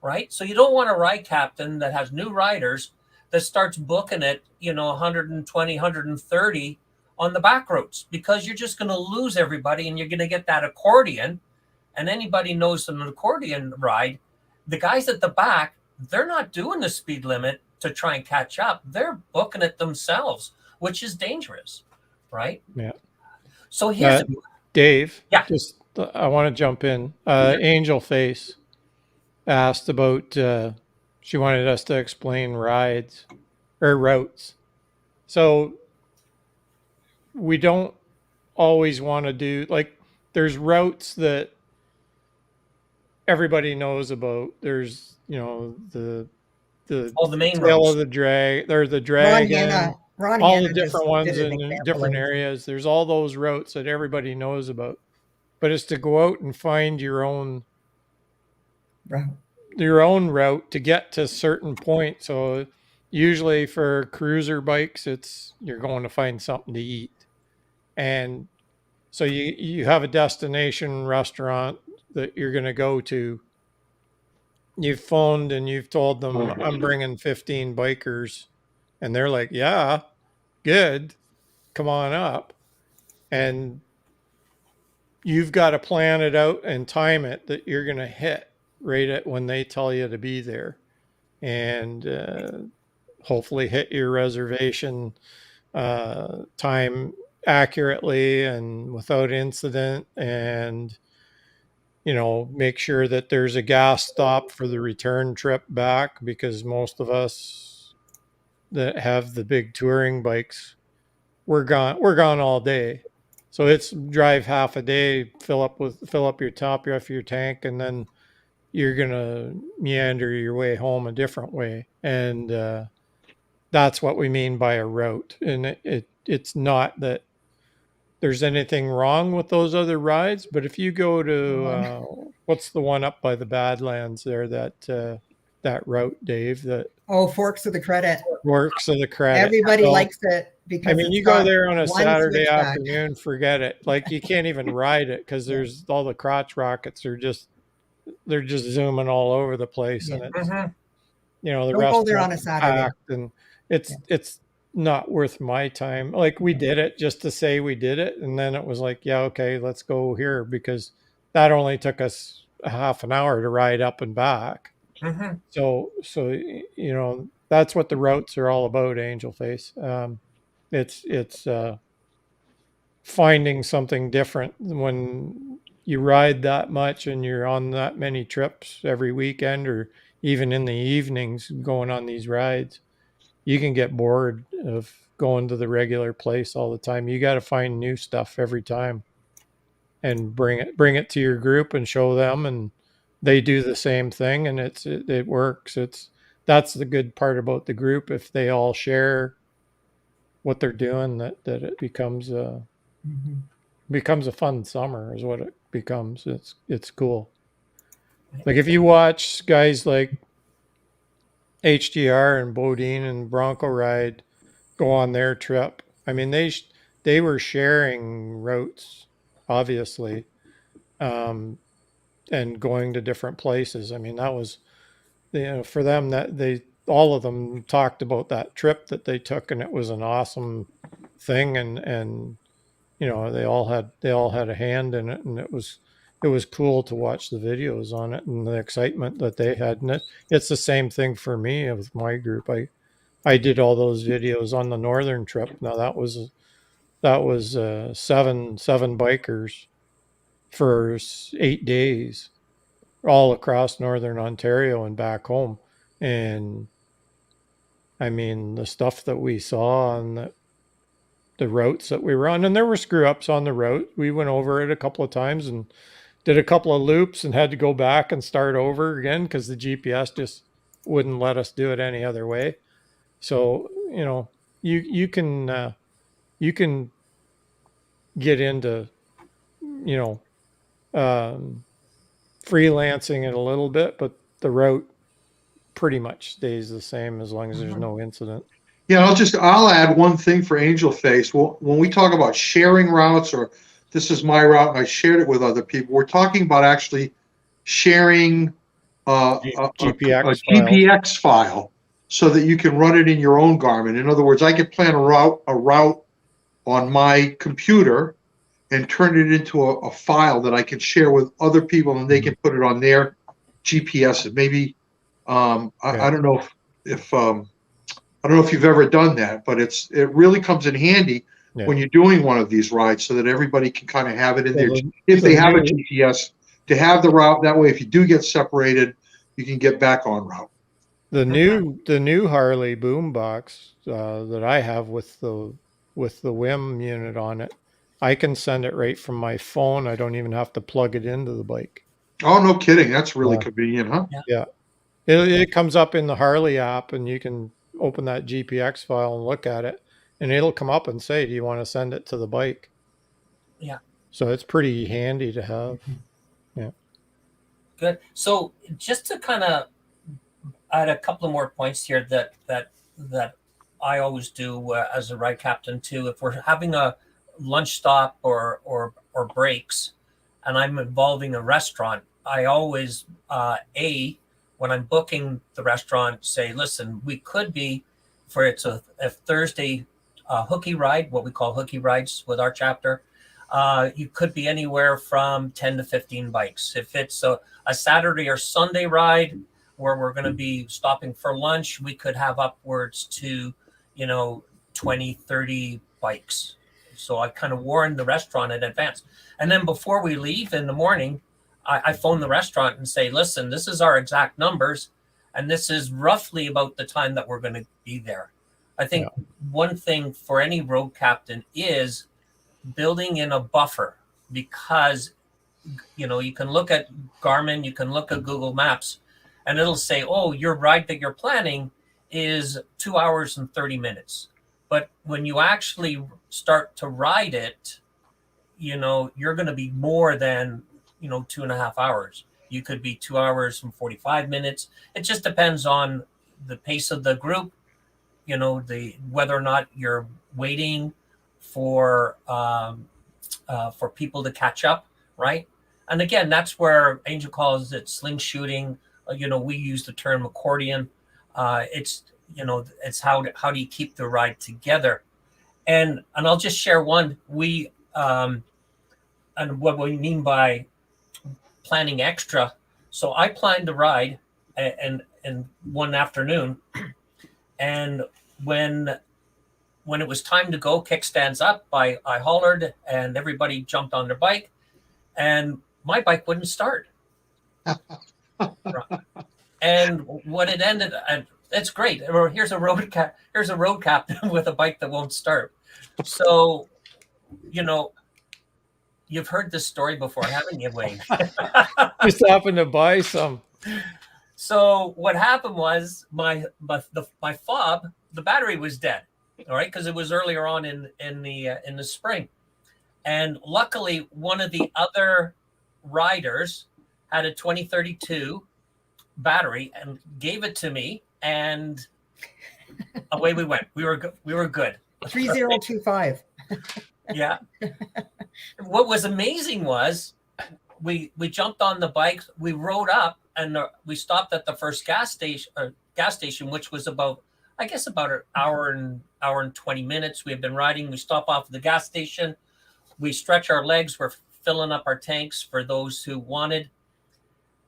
right? So you don't want a ride captain that has new riders that starts booking it, you know, 120, 130 on the back roads, because you're just going to lose everybody and you're going to get that accordion. And anybody knows an accordion ride, the guys at the back, they're not doing the speed limit to try and catch up. They're booking it themselves, which is dangerous, right? Yeah. So here's Dave. Yeah. Just I want to jump in. Angel Face asked about. She wanted us to explain rides or routes. So we don't always want to do, like, there's routes that everybody knows about. There's, you know, the main tail roads. of the drag, there's the dragon, Ron all Hanna the just different ones did an in example different of- areas. There's all those routes that everybody knows about. But it's to go out and find your own route to get to a certain point. So usually for cruiser bikes, it's you're going to find something to eat. And so you have a destination restaurant that you're going to go to. You've phoned and you've told them, I'm bringing 15 bikers. And they're like, yeah, good. Come on up. And you've got to plan it out and time it that you're going to hit right at when they tell you to be there. And hopefully hit your reservation time accurately and without incident, and you know, make sure that there's a gas stop for the return trip back, because most of us that have the big touring bikes, we're gone all day. So it's drive half a day, fill up your top off your tank, and then you're gonna meander your way home a different way. And that's what we mean by a route. And it's not that there's anything wrong with those other rides, but if you go to what's the one up by the Badlands there, that route, Dave, that Forks of the Credit. Works of the Credit. Everybody likes it because I mean, you go there on a Saturday afternoon, forget it. Like, you can't even ride it because there's all the crotch rockets they're just zooming all over the place, and it's you know, the Don't go there restaurant on a Saturday. packed, and it's not worth my time. Like, we did it just to say we did it, and then it was like, yeah, okay, let's go here, because that only took us a half an hour to ride up and back. Mm-hmm. So that's what the routes are all about, Angel Face. It's finding something different when you ride that much and you're on that many trips every weekend, or even in the evenings going on these rides. You can get bored of going to the regular place all the time. You got to find new stuff every time and bring it to your group and show them, and they do the same thing, and it works. That's the good part about the group. If they all share what they're doing, that it becomes a fun summer is what it becomes. It's cool. Like, if you watch guys like HDR and Bodine and Bronco Ride go on their trip, I mean, they were sharing routes, obviously, um, and going to different places. I mean, that was, for them, that they all of them talked about that trip that they took, and it was an awesome thing, and they all had a hand in it, and it was cool to watch the videos on it and the excitement that they had. And it's the same thing for me with my group. I did all those videos on the northern trip. Now that was seven bikers for 8 days, all across northern Ontario and back home. And I mean, the stuff that we saw on the routes that we were on, and there were screw ups on the route. We went over it a couple of times and did a couple of loops and had to go back and start over again because the GPS just wouldn't let us do it any other way. So, you can get into, you know um, freelancing it a little bit, but the route pretty much stays the same as long as there's no incident. Yeah, I'll add one thing for Angel Face. Well, when we talk about sharing routes, or this is my route and I shared it with other people, we're talking about actually sharing a GPX file. GPX file so that you can run it in your own Garmin. In other words, I could plan a route on my computer and turn it into a file that I can share with other people, and they can put it on their GPS. And maybe I don't know if I don't know if you've ever done that, but it really comes in handy when you're doing one of these rides, so that everybody can kind of have it in there. If they have a GPS, to have the route, that way if you do get separated, you can get back on route. The new Harley boombox that I have with the WIM unit on it, I can send it right from my phone. I don't even have to plug it into the bike. Oh, no kidding. That's really convenient, huh? Yeah. It comes up in the Harley app, and you can open that GPX file and look at it, and it'll come up and say, do you want to send it to the bike? Yeah. So it's pretty handy to have. Yeah. Good. So just to kind of add a couple of more points here that I always do as a ride captain too. If we're having a lunch stop or breaks, and I'm involving a restaurant, I always when I'm booking the restaurant, say, listen, we could be, for it's a Thursday hooky ride, what we call hooky rides with our chapter. You could be anywhere from 10 to 15 bikes. If it's a Saturday or Sunday ride where we're going to be stopping for lunch, we could have upwards to, 20, 30 bikes. So I kind of warn the restaurant in advance. And then before we leave in the morning, I phone the restaurant and say, listen, this is our exact numbers, and this is roughly about the time that we're going to be there. I think one thing for any road captain is building in a buffer, because, you can look at Garmin, you can look at Google Maps, and it'll say, oh, your ride that you're planning is 2 hours and 30 minutes. But when you actually start to ride it, you're going to be more than 2.5 hours. You could be 2 hours and 45 minutes. It just depends on the pace of the group, whether or not you're waiting for people to catch up, right? And again, that's where Angel calls it sling shooting. We use the term accordion. It's it's how do you keep the ride together? And I'll just share one. And what we mean by planning extra. So I planned the ride, and one afternoon, and when it was time to go, kickstands up, I hollered, and everybody jumped on their bike, and my bike wouldn't start. And what it ended, and it's great. Here's a road captain with a bike that won't start. So, you've heard this story before, haven't you, Wayne? Just happened to buy some. So what happened was my fob, the battery was dead. All right, because it was earlier on in the spring, and luckily one of the other riders had a 2032 battery and gave it to me, and away we went. We were good. 3025. Yeah. What was amazing was we jumped on the bike, we rode up, and we stopped at the first gas station, which was about an hour and 20 minutes. We had been riding. We stop off at the gas station. We stretch our legs. We're filling up our tanks for those who wanted.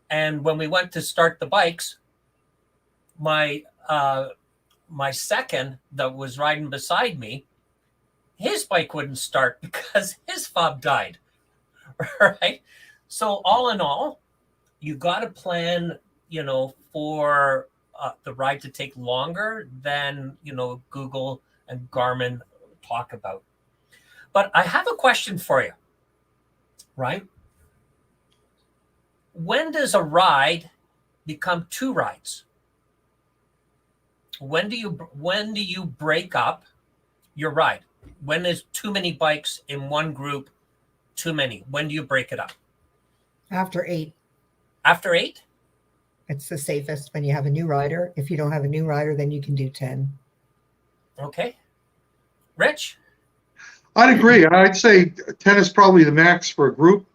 And when we went to start the bikes, my second that was riding beside me, his bike wouldn't start because his fob died. Right? So all in all, you got to plan, for the ride to take longer than, Google and Garmin talk about. But I have a question for you, right? When does a ride become two rides? When do you break up your ride? When is too many bikes in one group too many? When do you break it up? After 8. After 8? It's the safest when you have a new rider. If you don't have a new rider, then you can do 10. Okay. Rich? I'd agree. I'd say 10 is probably the max for a group.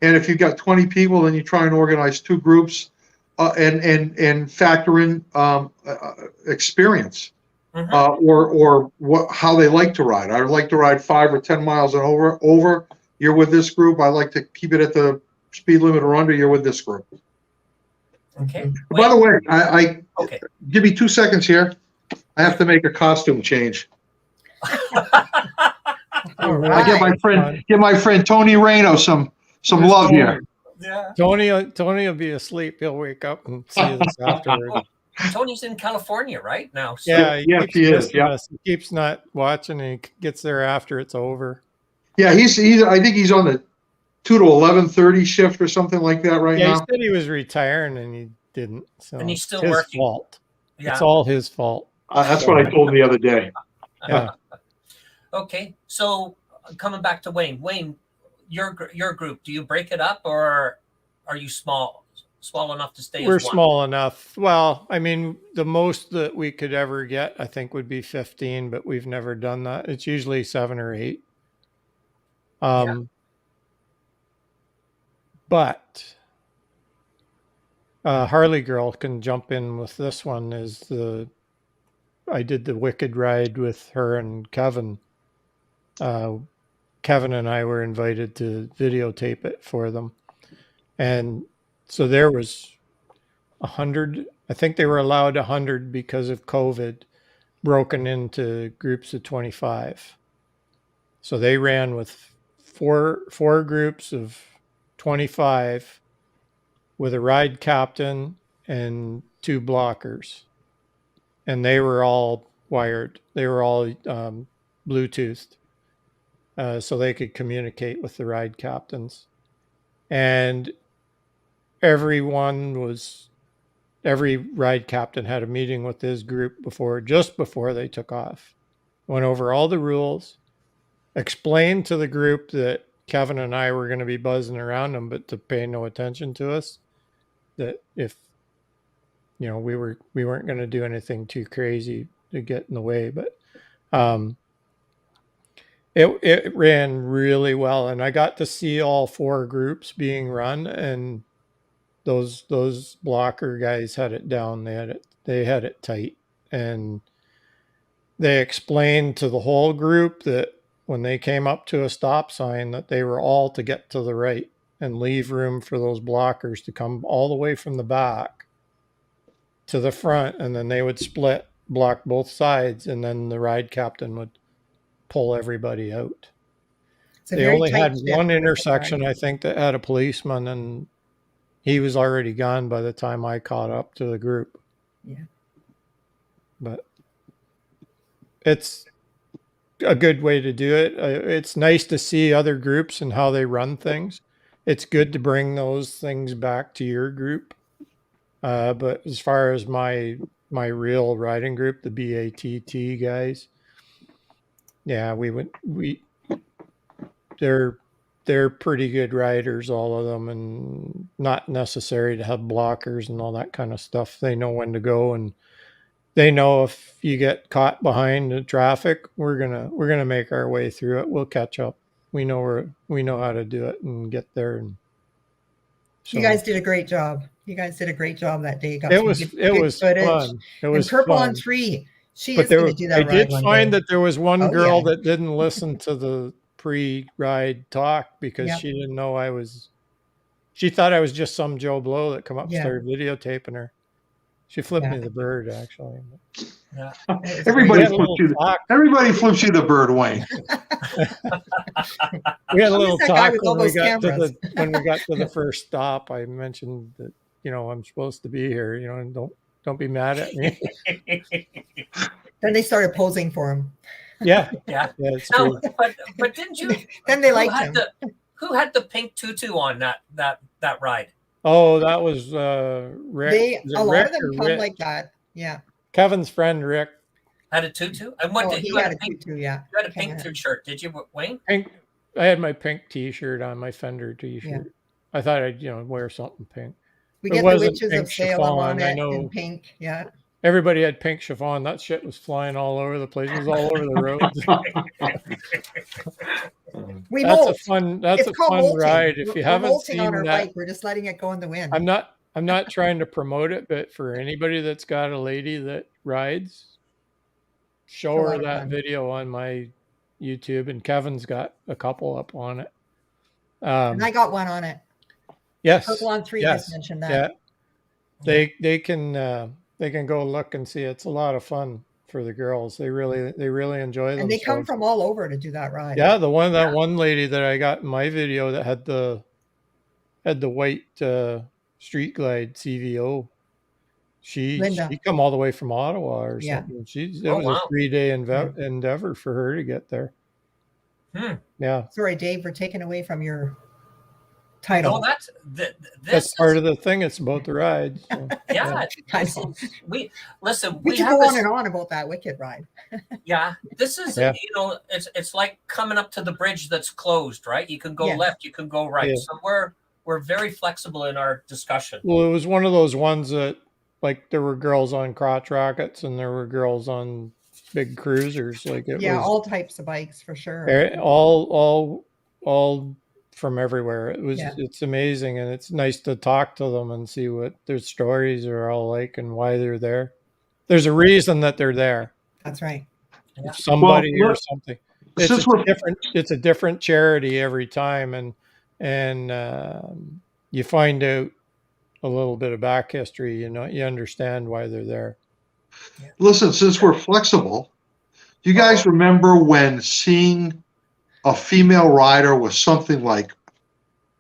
And if you've got 20 people, then you try and organize 2 groups and factor in experience or how they like to ride. I would like to ride 5 or 10 miles and over. You're with this group. I like to keep it at the speed limit or under. You're with this group. Okay. By the way, okay. Give me 2 seconds here. I have to make a costume change. All right. I give my friend Tony Reno some love here. Yeah. Tony will be asleep. He'll wake up and see us afterwards. Tony's in California right now. So. Yeah, he is. Yeah, he keeps not watching, and he gets there after it's over. Yeah, he's. I think he's on the 2 to 11:30 shift or something like that right now. Yeah, he said he was retiring and he didn't. So and he's still it's his working. Fault. Yeah. It's all his fault. That's what I told him the other day. Yeah. Okay, so coming back to Wayne. Wayne, your group, do you break it up, or are you small enough to stay? We're as one? small enough. Well, I mean, the most that we could ever get, I think, would be 15, but we've never done that. It's usually 7 or 8. But Harley Gurl can jump in with this one. I did the Wicked ride with her and Kevin. Kevin and I were invited to videotape it for them. And so there was 100. I think they were allowed 100 because of COVID, broken into groups of 25. So they ran with four groups of 25 with a ride captain and 2 blockers. And they were all wired. They were all Bluetoothed. So they could communicate with the ride captains. And every ride captain had a meeting with his group just before they took off. Went over all the rules, explained to the group that Kevin and I were going to be buzzing around them, but to pay no attention to us. That if we weren't going to do anything too crazy to get in the way, but it ran really well, and I got to see all 4 groups being run, and those blocker guys had it down. They had it tight, and they explained to the whole group that when they came up to a stop sign that they were all to get to the right and leave room for those blockers to come all the way from the back to the front, and then they would split, block both sides, and then the ride captain would pull everybody out. It's a They very only tight had ship one with the intersection, ride. I think, that had a policeman, and he was already gone by the time I caught up to the group. Yeah. But it's a good way to do it. It's nice to see other groups and how they run things. It's good to bring those things back to your group. But as far as my real riding group, the BATT guys, yeah, they're pretty good riders, all of them, and not necessary to have blockers and all that kind of stuff. They know when to go, and they know if you get caught behind the traffic, we're gonna make our way through it.'We'll catch up. We know how to do it and get there. And so You guys did a great job. You guys did a great job that day. Got it some was good footage. fun. It was and Purple fun. on 3. She But is going to do that I ride did one find day. that there was one Oh, girl yeah. that didn't listen to the pre-ride talk because Yep. she didn't know she thought I was just some Joe Blow that come up and Yeah. started videotaping her. She flipped Yeah. me the bird, actually. Yeah. Everybody We had a flips little you. talk. Everybody flips you the bird, Wayne. We had a Who's little that guy talk with all when we those got cameras? when we got to the first stop. I mentioned that, I'm supposed to be here, and don't be mad at me. Then they started posing for him. Yeah. Yeah. It's No, true. but didn't you? Then they who liked had him. Who had the pink tutu on that ride? Oh, that was Rick. Was it A lot Rick of them or come Rick? like that. Yeah. Kevin's friend Rick. Had a tutu? And what Oh, did he you had had a a pink? tutu, yeah. You had a Kevin pink had- shirt, did you, Wayne? Pink. I had my pink T-shirt on, my Fender T-shirt. Yeah. I thought I'd wear something pink. We It get the wasn't Witches pink of Salem on chiffon, I it know. in pink. Yeah. Everybody had pink chiffon. That shit was flying all over the place. It was all over the roads. We That's molt. a fun called molting. ride. If you We're haven't molting on seen our that, bike. We're just letting it go in the wind. I'm not trying to promote it, but for anybody that's got a lady that rides, show It's a her lot of that fun. video on my YouTube, and Kevin's got a couple up on it. And I got one on it. Yes. Purple on 3 yes, just mentioned that. Yeah. They can go look and see. It's a lot of fun for the girls. They really enjoy them. And they come from all over to do that ride. Yeah, that one lady that I got in my video that had the white Street Glide CVO. She come all the way from Ottawa or something. It was a 3-day endeavor for her to get there. Yeah. Sorry, Dave, we're taking away from your title. No, that's part of the thing. It's about the ride. So. Yeah. We could go on and on about that wicked ride. Yeah. This is, it's like coming up to the bridge that's closed, right? You can go left, you can go right. Yeah. So we're very flexible in our discussion. Well, it was one of those ones that, like, there were girls on crotch rockets and there were girls on big cruisers. Like it was all types of bikes for sure. All from everywhere. It's amazing, and it's nice to talk to them and see what their stories are all like and why they're there. There's a reason that they're there. That's right. Yeah. Somebody or something. It's a different charity every time, and you find out a little bit of back history. You understand why they're there. Listen, since we're flexible, you guys remember when seeing a female rider was something like,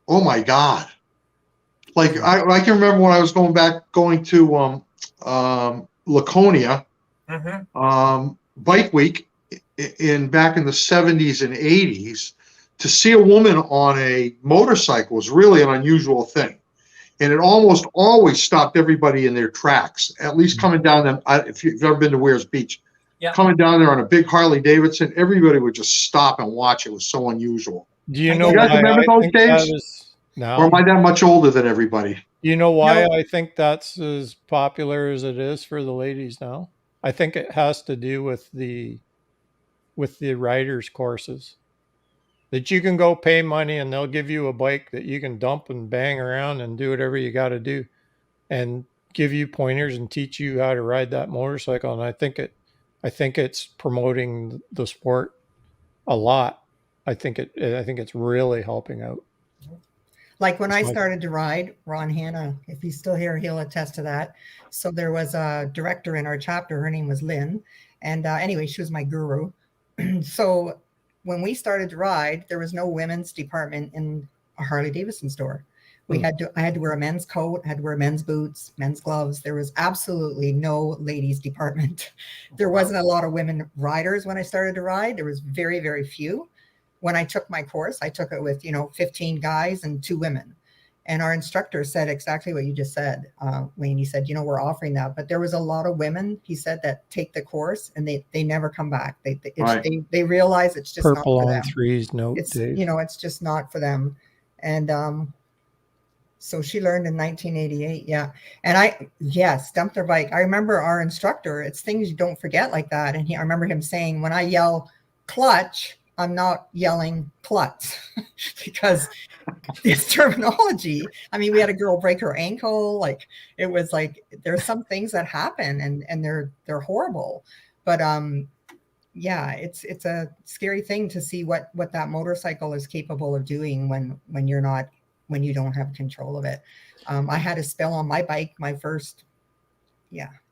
oh my God. Like I can remember when I was going to Laconia, Bike Week back in the 70s and 80s, to see a woman on a motorcycle was really an unusual thing. And it almost always stopped everybody in their tracks, at least coming down them. If you've ever been to Weir's Beach, coming down there on a big Harley Davidson, everybody would just stop and watch. It was so unusual. Do you know you guys remember those days? No. Or am I that much older than everybody? Do you know why I think that's as popular as it is for the ladies now? I think it has to do with the riders courses. That you can go pay money and they'll give you a bike that you can dump and bang around and do whatever you got to do. And give you pointers and teach you how to ride that motorcycle. And I think it's promoting the sport a lot. I think it's really helping out. Like when I started to ride, Ron Hanna, if he's still here, he'll attest to that. So there was a director in our chapter. Her name was Lynn. And anyway, she was my guru. So when we started to ride, there was no women's department in a Harley Davidson store. I had to wear a men's coat, had to wear men's boots, men's gloves. There was absolutely no ladies department. There wasn't a lot of women riders when I started to ride. There was very, very few. When I took my course, I took it with, 15 guys and 2 women. And our instructor said exactly what you just said, Wayne. He said, we're offering that. But there was a lot of women, he said, that take the course and they never come back. They realize it's just Purple not for on them. threes, note, It's, Dave. it's just not for them. And so she learned in 1988. Yeah. And dumped her bike. I remember our instructor, it's things you don't forget like that. And I remember him saying, when I yell clutch, I'm not yelling klutz because it's terminology. I mean, we had a girl break her ankle. Like it was like, there's some things that happen and they're horrible, but it's a scary thing to see what that motorcycle is capable of doing when you don't have control of it. I had a spill on my bike, my first,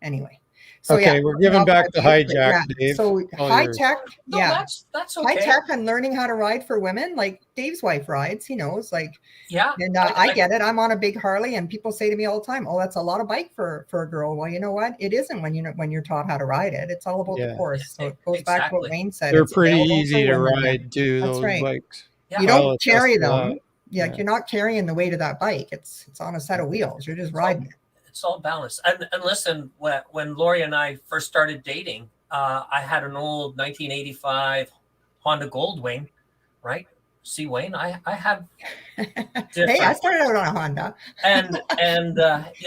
anyway. So okay, we're giving back the hijack, Dave. So high tech, No, that's okay. high tech on learning how to ride for women. Like Dave's wife rides, he knows. Like, and I get it. I'm on a big Harley, and people say to me all the time, "Oh, that's a lot of bike for a girl." Well, you know what? It isn't when you're taught how to ride it. It's all about the course. So it goes back to what Wayne said. They're it's pretty easy to ride too. That's those right. bikes. You don't carry them. You're not carrying the weight of that bike. It's on a set of wheels. You're just riding it. It's all balanced. And listen, when Loria and I first started dating, I had an old 1985 Honda Goldwing, right? See, Wayne, I have. Hey, I started out on a Honda. and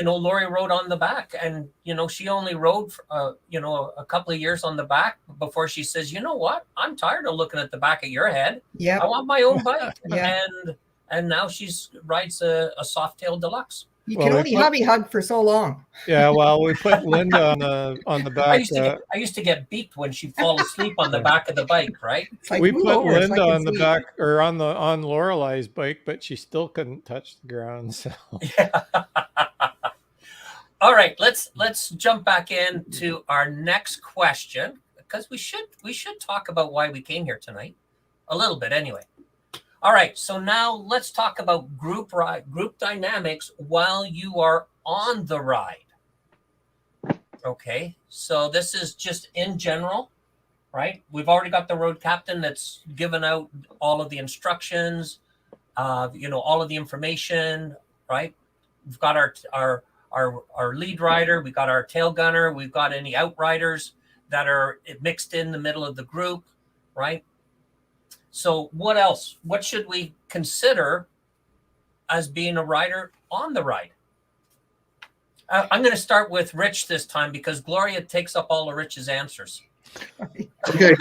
Loria rode on the back, and she only rode a couple of years on the back before she says, you know what? I'm tired of looking at the back of your head. Yeah, I want my own bike. Yeah. And now rides a Softail Deluxe. You can only hubby hug for so long. Yeah, well, we put Linda on the back. I used to get beeped when she'd fall asleep on the back of the bike, right? Like, we put Linda on the back or on Lorelei's bike, but she still couldn't touch the ground. So yeah. All right, let's jump back into our next question, because we should talk about why we came here tonight, a little bit anyway. All right, so now let's talk about group dynamics while you are on the ride. Okay, so this is just in general, right? We've already got the road captain that's given out all of the instructions, all of the information, right? We've got our lead rider, we've got our tail gunner, we've got any outriders that are mixed in the middle of the group, right? So what else? What should we consider as being a rider on the ride? I'm going to start with Rich this time because Gloria takes up all of Rich's answers. Okay.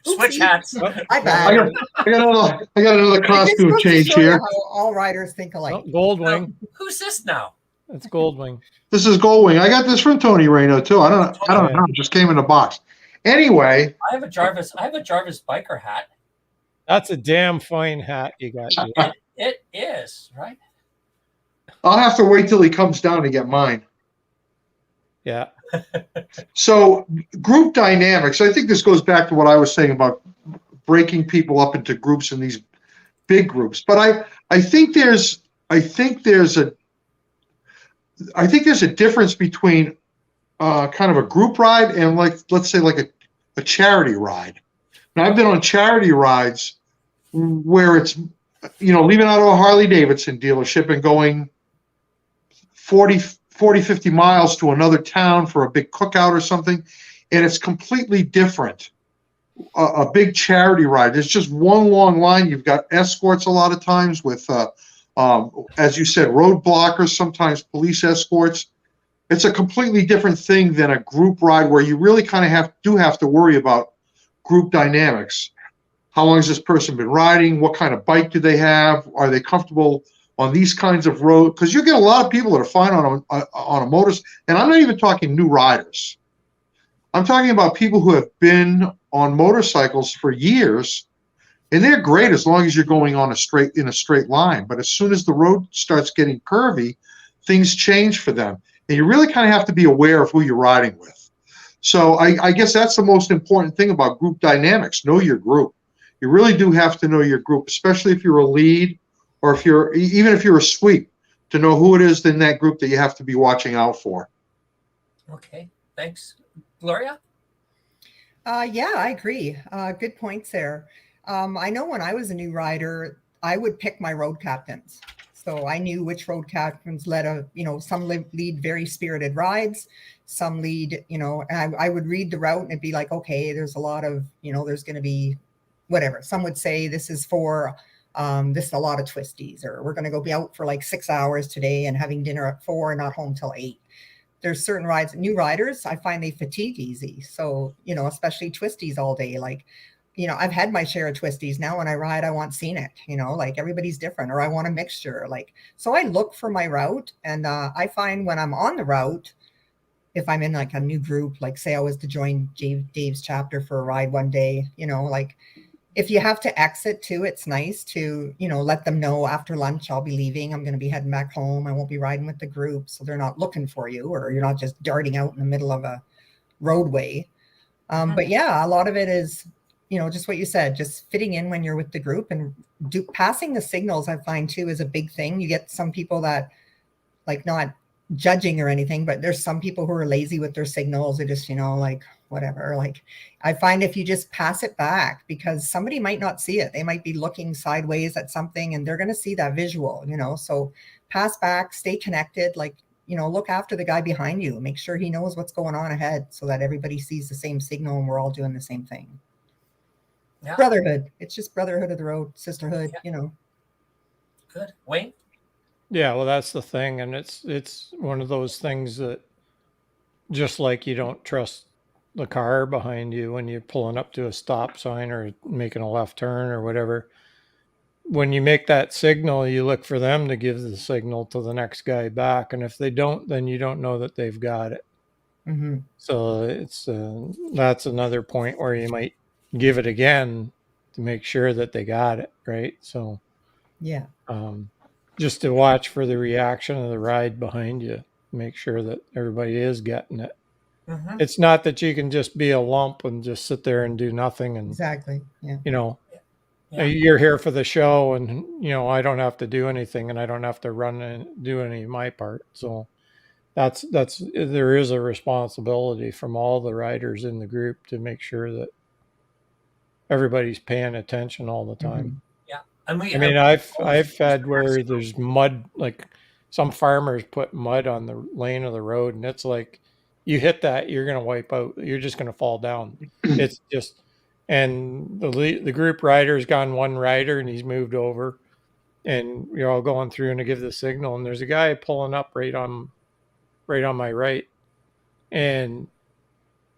Switch hats. I got another costume change here. How all riders think alike. Oh, Goldwing. Who's this now? That's Goldwing. This is Goldwing. I got this from Tony Reno too. I don't know. It just came in a box. Anyway, I have a Jarvis biker hat. That's a damn fine hat you got. It is, right? I'll have to wait till he comes down to get mine. Yeah. So group dynamics. I think this goes back to what I was saying about breaking people up into groups in these big groups. But I think there's a difference between kind of a group ride and let's say a charity ride. Now I've been on charity rides where it's leaving out of a Harley Davidson dealership and going 40, 50 miles to another town for a big cookout or something, and it's completely different. A big charity ride. There's just one long line. You've got escorts a lot of times with, as you said, road blockers, sometimes police escorts. It's a completely different thing than a group ride where you really kind of have to worry about group dynamics. How long has this person been riding? What kind of bike do they have? Are they comfortable on these kinds of roads, because you get a lot of people that are fine on a motor, and I'm not even talking new riders. I'm talking about people who have been on motorcycles for years, and they're great as long as you're going on in a straight line. But as soon as the road starts getting curvy, things change for them, and you really kind of have to be aware of who you're riding with. So I guess that's the most important thing about group dynamics. Know your group. You really do have to know your group, especially if you're a lead or even if you're a sweep, to know who it is in that group that you have to be watching out for. Okay, thanks. Gloria? Yeah, I agree. Good points there. I know when I was a new rider, I would pick my road captains. So I knew which road captains led some lead very spirited rides, some lead, and I would read the route and it'd be like, okay, there's a lot of, there's going to be whatever. Some would say this is for, this is a lot of twisties, or we're going to go be out for like 6 hours today and having dinner at 4 and not home till 8. There's certain rides, new riders, I find they fatigue easy. So, especially twisties all day, like, I've had my share of twisties. Now when I ride, I want scenic, like everybody's different, or I want a mixture. Like, so I look for my route, and I find when I'm on the route, if I'm in like a new group, like say I was to join Dave's chapter for a ride one day, like if you have to exit too, it's nice to, let them know after lunch, I'll be leaving. I'm going to be heading back home. I won't be riding with the group. So they're not looking for you, or you're not just darting out in the middle of a roadway. But yeah, a lot of it is, just what you said, just fitting in when you're with the group, and passing the signals. I find too is a big thing. You get some people that, like, not judging or anything, but there's some people who are lazy with their signals. Or just, like whatever. Like, I find if you just pass it back, because somebody might not see it, they might be looking sideways at something and they're going to see that visual, so pass back, stay connected, like, look after the guy behind you, make sure he knows what's going on ahead, so that everybody sees the same signal and we're all doing the same thing. Yeah. Brotherhood. It's just brotherhood of the road, sisterhood, Good. Wayne? Yeah, well, that's the thing. And it's one of those things that, just like you don't trust the car behind you when you're pulling up to a stop sign or making a left turn or whatever, when you make that signal, you look for them to give the signal to the next guy back. And if they don't, then you don't know that they've got it. Mm-hmm. So it's that's another point where you might give it again to make sure that they got it right. So yeah, just to watch for the reaction of the ride behind you, make sure that everybody is getting it. Mm-hmm. It's not that you can just be a lump and just sit there and do nothing. And exactly, yeah, you're here for the show, and I don't have to do anything, and I don't have to run and do any of my part. So that's there is a responsibility from all the riders in the group to make sure that everybody's paying attention all the time. Mm-hmm. Yeah, I've had where there's mud, like some farmers put mud on the lane of the road, and it's like you hit that, you're going to wipe out. You're just going to fall down. It's just, and the group rider's gone one rider and he's moved over, and you're all going through and to give the signal, and there's a guy pulling up right on my right, and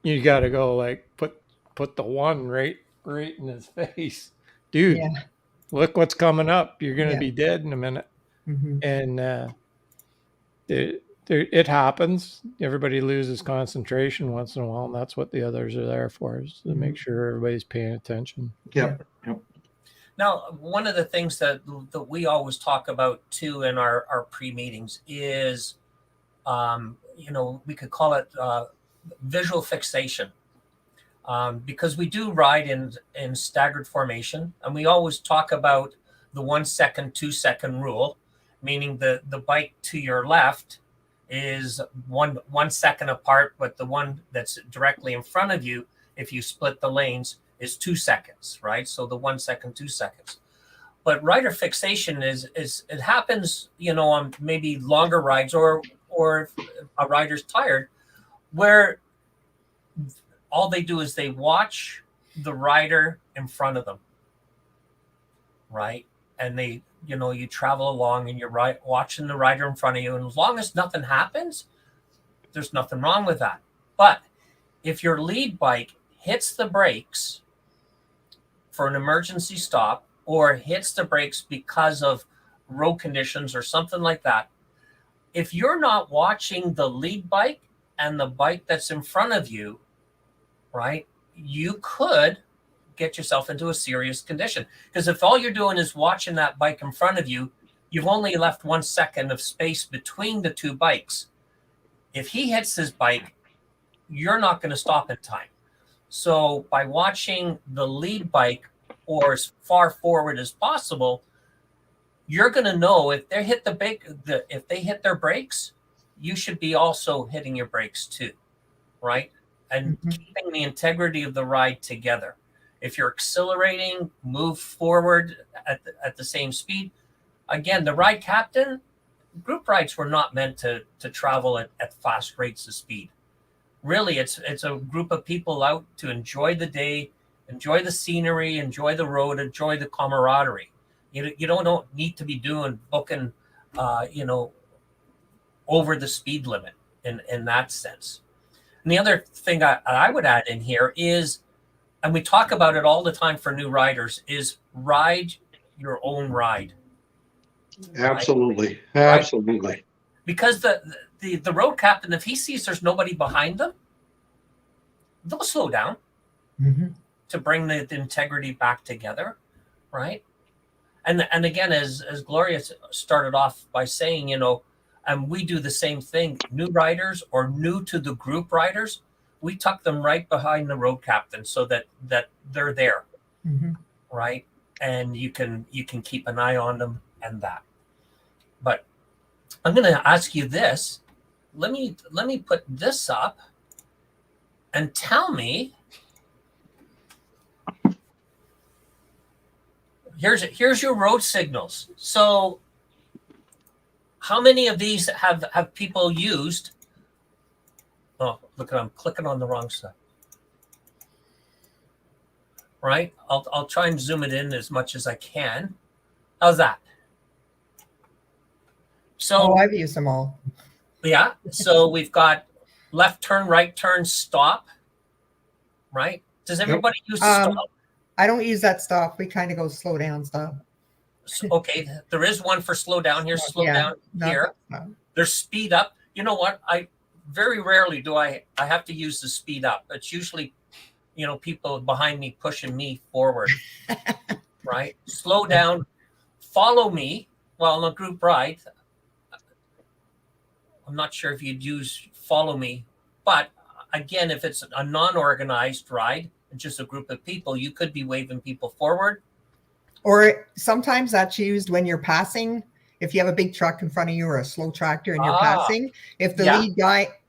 you got to go like put the one right in his face, dude. Yeah. Look what's coming up. You're going to be dead in a minute. Mm-hmm. And it happens. Everybody loses concentration once in a while, and that's what the others are there for, is to make sure everybody's paying attention. Yeah. Now, one of the things that we always talk about too in our pre-meetings is, we could call it visual fixation. Because we do ride in staggered formation, and we always talk about the 1 second, 2 second rule, meaning the bike to your left is one second apart, but the one that's directly in front of you, if you split the lanes, is 2 seconds, right? So the 1 second, 2 seconds. But rider fixation is it happens, on maybe longer rides or if a rider's tired, where all they do is they watch the rider in front of them, right? And they, you travel along and you're watching the rider in front of you. And as long as nothing happens, there's nothing wrong with that. But if your lead bike hits the brakes for an emergency stop, or hits the brakes because of road conditions or something like that, if you're not watching the lead bike and the bike that's in front of you, right, you could get yourself into a serious condition. Because if all you're doing is watching that bike in front of you, you've only left 1 second of space between the two bikes. If he hits his bike, you're not going to stop in time. So by watching the lead bike or as far forward as possible, you're going to know if they hit if they hit their brakes, you should be also hitting your brakes too, right? And keeping the integrity of the ride together. If you're accelerating, move forward at the same speed. Again, the ride captain, group rides were not meant to travel at fast rates of speed. Really, it's a group of people out to enjoy the day, enjoy the scenery, enjoy the road, enjoy the camaraderie. You don't need to be booking, over the speed limit in that sense. And the other thing I would add in here is, and we talk about it all the time for new riders, is ride your own ride. Absolutely. Right? Absolutely. Because the road captain, if he sees there's nobody behind them, they'll slow down to bring the integrity back together, right? And again, as Gloria started off by saying, and we do the same thing. New riders or new to the group riders, we tuck them right behind the road captain so that they're there, right? And you can keep an eye on them and that. But I'm going to ask you this. Let me put this up and tell me. Here's your road signals. So how many of these have people used? Oh, look, I'm clicking on the wrong stuff. Right? I'll try and zoom it in as much as I can. How's that? So I've used them all. Yeah. So we've got left turn, right turn, stop. Right? Does everybody use stop? I don't use that stop. We kind of go slow down stop. So, okay, there is one for slow down. Here's slow down here. There's speed up. You know what? I very rarely do I have to use the speed up. It's usually, people behind me pushing me forward. Right? Slow down. Follow me. Well, on a group ride, I'm not sure if you'd use follow me, but again, if it's a non-organized ride, just a group of people, you could be waving people forward. Or sometimes that's used when you're passing. If you have a big truck in front of you or a slow tractor and you're passing, if the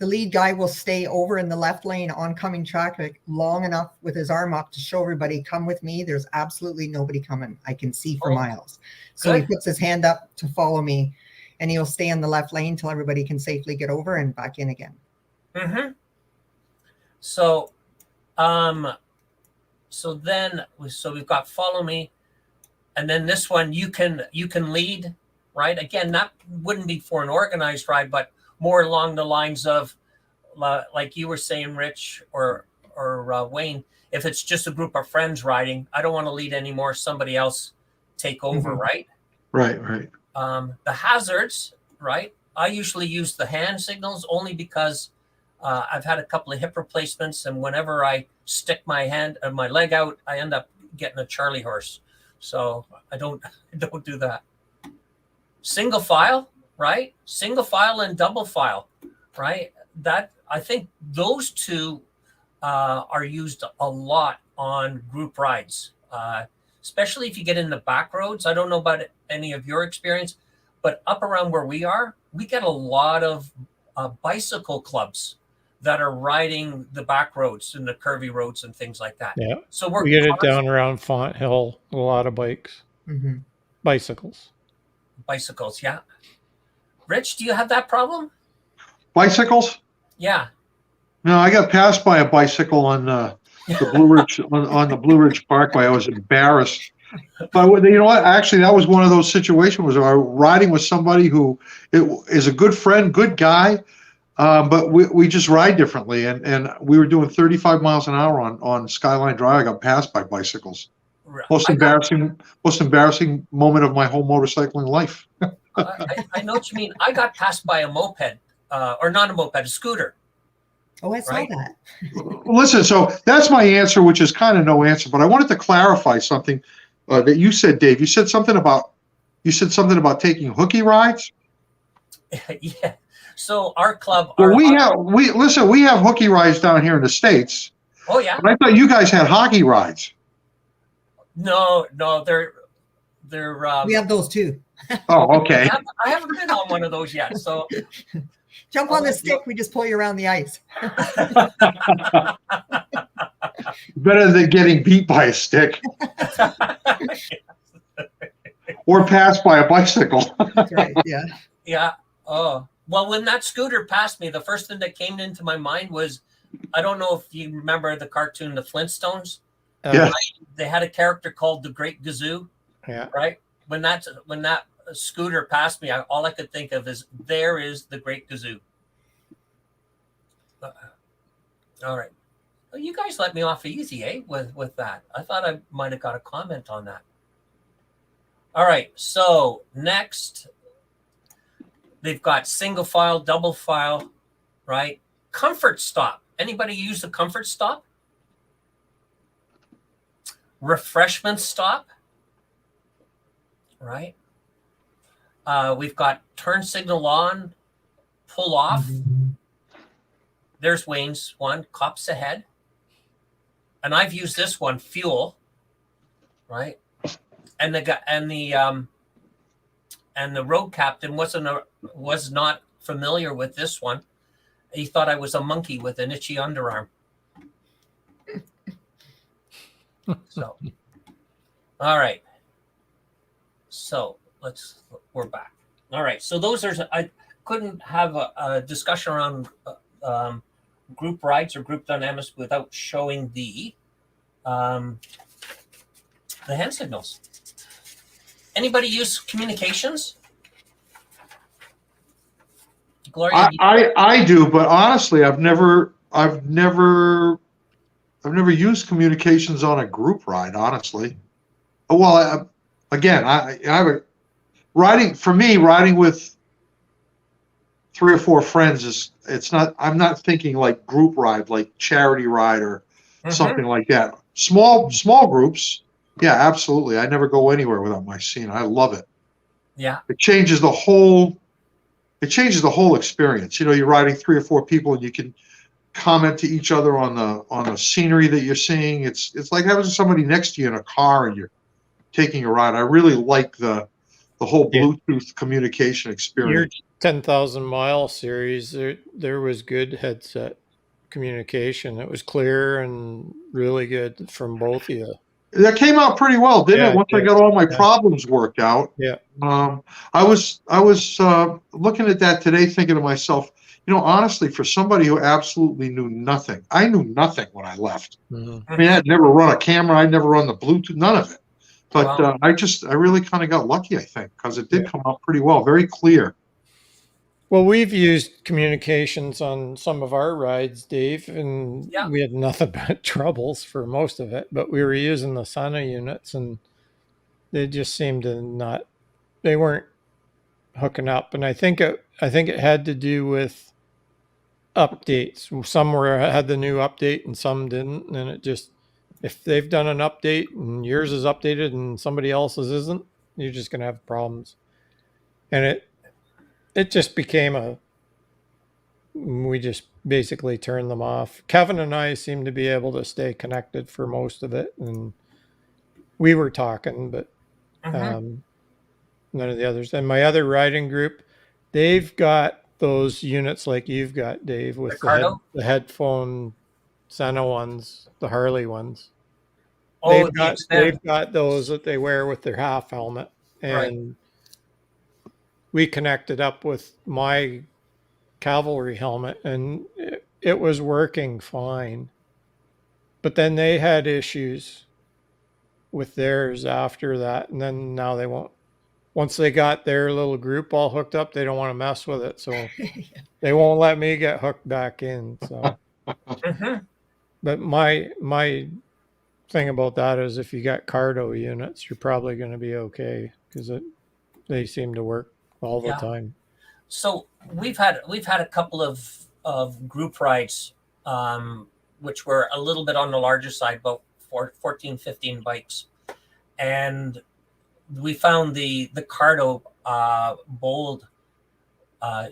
lead guy will stay over in the left lane oncoming traffic long enough with his arm up to show everybody, come with me. There's absolutely nobody coming. I can see for miles. So he puts his hand up to follow me, and he'll stay in the left lane till everybody can safely get over and back in again. So, so we've got follow me, and then this one you can lead, right? Again, that wouldn't be for an organized ride, but more along the lines of, like you were saying, Rich or Wayne. If it's just a group of friends riding, I don't want to lead anymore. Somebody else take over, right? Right. The hazards, right? I usually use the hand signals only because I've had a couple of hip replacements, and whenever I stick my leg out, I end up getting a Charlie horse. So I don't do that. Single file, right? Single file and double file, right? That, I think those two are used a lot on group rides, especially if you get in the back roads. I don't know about any of your experience, but up around where we are, we get a lot of bicycle clubs that are riding the back roads and the curvy roads and things like that. Yeah. So we get it down around Font Hill, a lot of bikes. Bicycles, yeah. Rich, do you have that problem? Bicycles? Yeah. No, I got passed by a bicycle on the Blue Ridge on the Blue Ridge Parkway. I was embarrassed. But you know what? Actually, that was one of those situations where I was riding with somebody who is a good friend, good guy, but we just ride differently. And we were doing 35 miles an hour on Skyline Drive. I got passed by bicycles. Most embarrassing moment of my whole motorcycling life. I know what you mean. I got passed by a moped, or not a moped, a scooter. Oh, I saw Right. that. Listen, so that's my answer, which is kind of no answer, but I wanted to clarify something that you said, Dave. You said something about taking hooky rides. Yeah. So our club. Well, we have hooky rides down here in the States. Oh yeah. But I thought you guys had hockey rides. No, they're. We have those too. Oh, okay. I haven't been on one of those yet. So Jump on the stick. We just pull you around the ice. Better than getting beat by a stick or passed by a bicycle. That's right. Yeah. Yeah. Oh, well, when that scooter passed me, the first thing that came into my mind was, I don't know if you remember the cartoon, The Flintstones. Yeah. They had a character called the Great Gazoo. Yeah. Right. When that scooter passed me, all I could think of is, there is the Great Gazoo. All right. Well, you guys let me off easy, eh? With that, I thought I might have got a comment on that. All right. So next, they've got single file, double file, right? Comfort stop. Anybody use the comfort stop? Refreshment stop, right? We've got turn signal on, pull off. There's Wayne's one, cops ahead. And I've used this one, fuel, right? And the road captain was not familiar with this one. He thought I was a monkey with an itchy underarm. So, all right. So we're back. All right. So I couldn't have a discussion around group rides or group dynamics without showing the hand signals. Anybody use communications? Gloria, I do, but honestly, I've never used communications on a group ride. Honestly, well, I have a riding with 3 or 4 friends I'm not thinking like group ride, like charity ride or something like that. Small groups. Yeah, absolutely. I never go anywhere without my scene. I love it. Yeah. It changes the whole experience. You know, you're riding 3 or 4 people and you can comment to each other on the scenery that you're seeing. It's like having somebody next to you in a car and you're taking a ride. I really like the whole Bluetooth communication experience. Your 10,000 mile series, there was good headset communication. It was clear and really good from both of you. That came out pretty well, didn't it? Once I got all my problems worked out. Yeah. I was looking at that today, thinking to myself, you know, honestly, for somebody who absolutely knew nothing, I knew nothing when I left. Mm-hmm. I mean, I'd never run a camera, I'd never run the Bluetooth, none of it. But wow. I really kind of got lucky, I think, because it did come out pretty well, very clear. Well, we've used communications on some of our rides, Dave, and we had nothing but troubles for most of it. But we were using the Sana units, and they just seemed to they weren't hooking up. And I think it had to do with updates. Some had the new update, and some didn't. And it just, if they've done an update and yours is updated and somebody else's isn't, you're just going to have problems. And it just became we just basically turned them off. Kevin and I seemed to be able to stay connected for most of it. And we were talking, but none of the others. And my other riding group, they've got those units like you've got, Dave, with the headphone Sena ones, the Harley ones. Oh, they've got those that they wear with their half helmet. And we connected up with my cavalry helmet and it was working fine. But then they had issues with theirs after that. And then now they won't. Once they got their little group all hooked up, they don't want to mess with it. So they won't let me get hooked back in. So, but my thing about that is if you got cardo units, you're probably going to be okay because they seem to work all the Yeah. time. So we've had a couple of group rides, which were a little bit on the larger side, about 14, 15 bikes, and we found the Cardo bold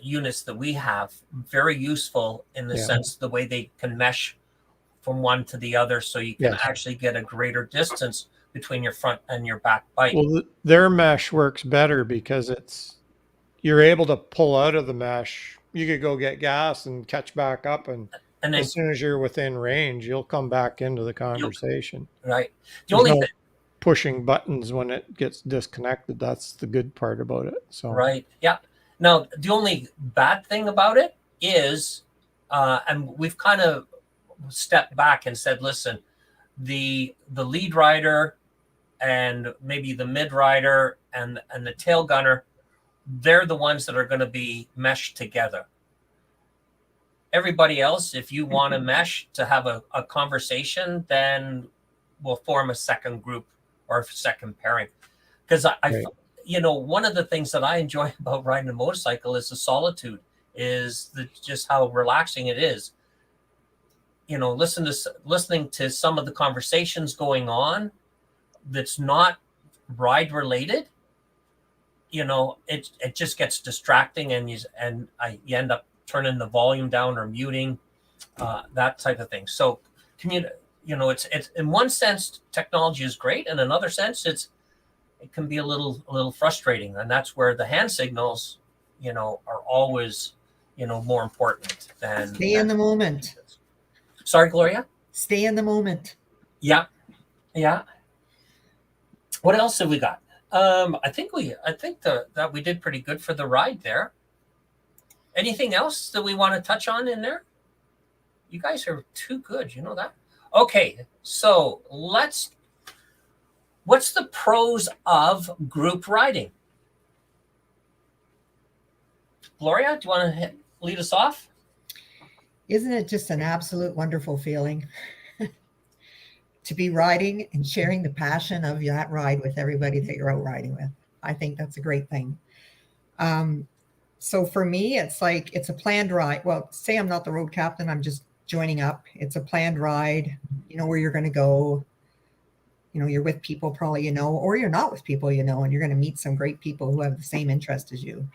units that we have very useful in the sense the way they can mesh from one to the other, so you can actually get a greater distance between your front and your back bike. Well, their mesh works better because you're able to pull out of the mesh. You could go get gas and catch back up, and then, as soon as you're within range, you'll come back into the conversation. Right. The only thing, pushing buttons when it gets disconnected. That's the good part about it. So right. Yeah. Now, the only bad thing about it is, and we've kind of stepped back and said, listen, the lead rider and maybe the mid rider and the tail gunner, they're the ones that are going to be meshed together. Everybody else, if you want to mesh to have a conversation, then we'll form a second group or a second pairing. Because one of the things that I enjoy about riding a motorcycle is the solitude, is just how relaxing it is. Listening to some of the conversations going on that's not ride related. It just gets distracting, and you end up turning the volume down or muting, that type of thing. So, it's in one sense technology is great, and in another sense it can be a little frustrating, and that's where the hand signals, are always, more important than stay in the moment. Sorry, Gloria. Stay in the moment. Yeah. What else have we got? I think that we did pretty good for the ride there. Anything else that we want to touch on in there? You guys are too good, you know that? Okay, so what's the pros of group riding? Gloria, do you want to lead us off? Isn't it just an absolute wonderful feeling to be riding and sharing the passion of that ride with everybody that you're out riding with? I think that's a great thing. So for me, it's a planned ride. Well, say I'm not the road captain, I'm just joining up. It's a planned ride. You know where you're going to go. You're with people probably, or you're not with people, and you're going to meet some great people who have the same interest as you.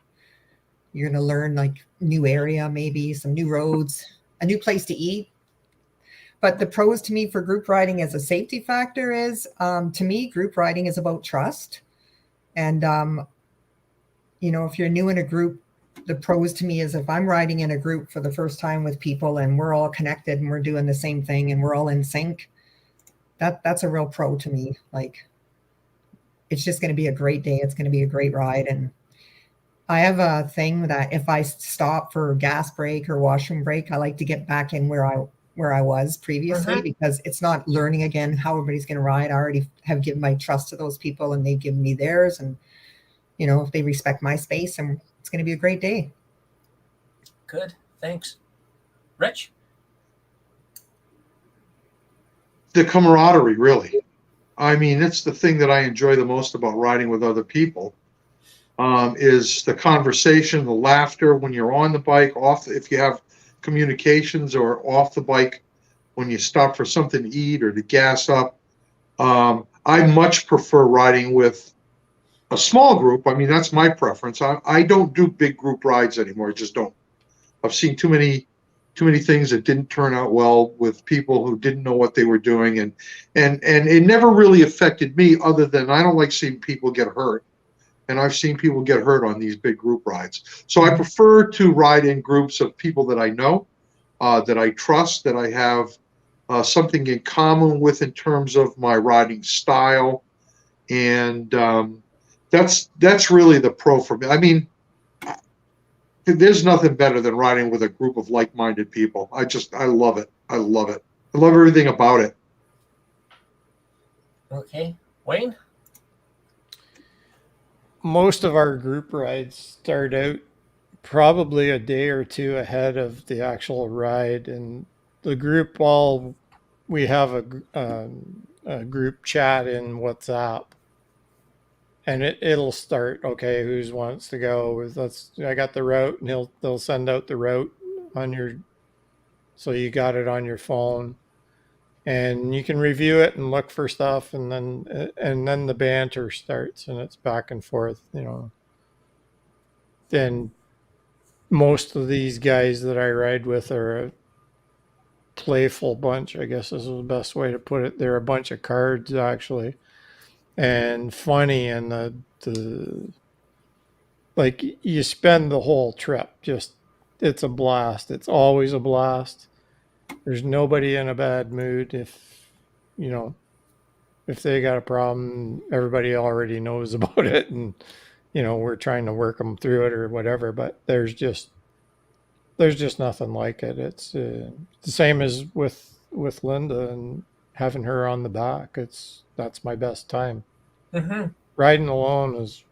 You're going to learn new area, maybe some new roads, a new place to eat. But the pros to me for group riding as a safety factor is, to me, group riding is about trust. And, if you're new in a group, the pros to me is if I'm riding in a group for the first time with people and we're all connected and we're doing the same thing and we're all in sync, that's a real pro to me. It's just going to be a great day. It's going to be a great ride. And I have a thing that if I stop for gas break or washroom break, I like to get back in where I was previously, because it's not learning again how everybody's going to ride. I already have given my trust to those people and they've given me theirs. And, if they respect my space, and it's going to be a great day. Good. Thanks. Rich? The camaraderie, really. I mean, it's the thing that I enjoy the most about riding with other people, is the conversation, the laughter when you're on the bike, if you have communications, or off the bike when you stop for something to eat or to gas up. I much prefer riding with a small group. I mean, that's my preference. I don't do big group rides anymore. I just don't. I've seen too many things that didn't turn out well with people who didn't know what they were doing, and it never really affected me, other than I don't like seeing people get hurt. And I've seen people get hurt on these big group rides. So I prefer to ride in groups of people that I know, that I trust, that I have something in common with in terms of my riding style. And that's really the pro for me. I mean, there's nothing better than riding with a group of like-minded people. I love it. I love it. I love everything about it. Okay. Wayne? Most of our group rides start out probably a day or two ahead of the actual ride, and the group we have a a group chat in WhatsApp, and it'll start. Okay, who wants to go? I got the route, and they'll send out the route on your, so you got it on your phone, and you can review it and look for stuff, and then the banter starts, and it's back and forth. Then most of these guys that I ride with are a playful bunch, I guess is the best way to put it. They're a bunch of cards, actually, and funny, and the like, you spend the whole trip just, it's a blast. It's always a blast. There's nobody in a bad mood. If they got a problem, everybody already knows about it, and we're trying to work them through it or whatever. But there's just nothing like it. It's the same as with Linda and having her on the back. That's my best time. Mm-hmm. Riding alone is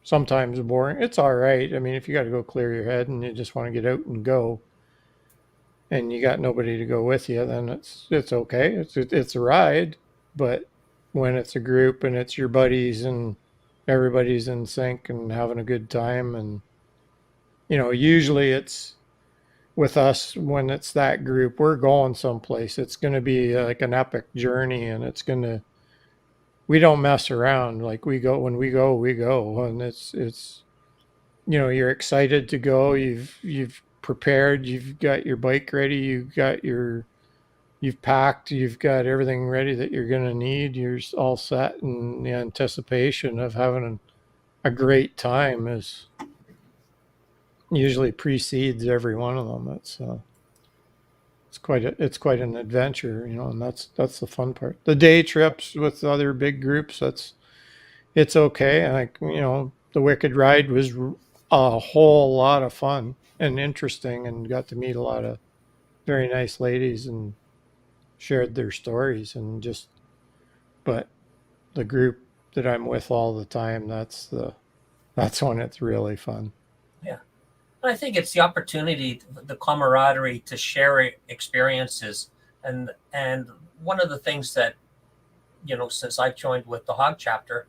sometimes boring. It's all right. I mean, if you got to go clear your head and you just want to get out and go, and you got nobody to go with you, then it's okay. It's a ride. But when it's a group and it's your buddies and everybody's in sync and having a good time, and usually it's with us, when it's that group, we're going someplace. It's going to be like an epic journey, and we don't mess around. Like, when we go, and it's you're excited to go. You've prepared. You've got your bike ready. You've packed. You've got everything ready that you're going to need. You're all set, and the anticipation of having a great time is usually precedes every one of them. It's quite an adventure, and that's the fun part. The day trips with other big groups, it's okay. And the Wicked Ride was a whole lot of fun and interesting, and got to meet a lot of very nice ladies and shared their stories, but the group that I'm with all the time, that's when it's really fun. Yeah. I think it's the opportunity, the camaraderie to share experiences. And one of the things that, since I joined with the Hog chapter,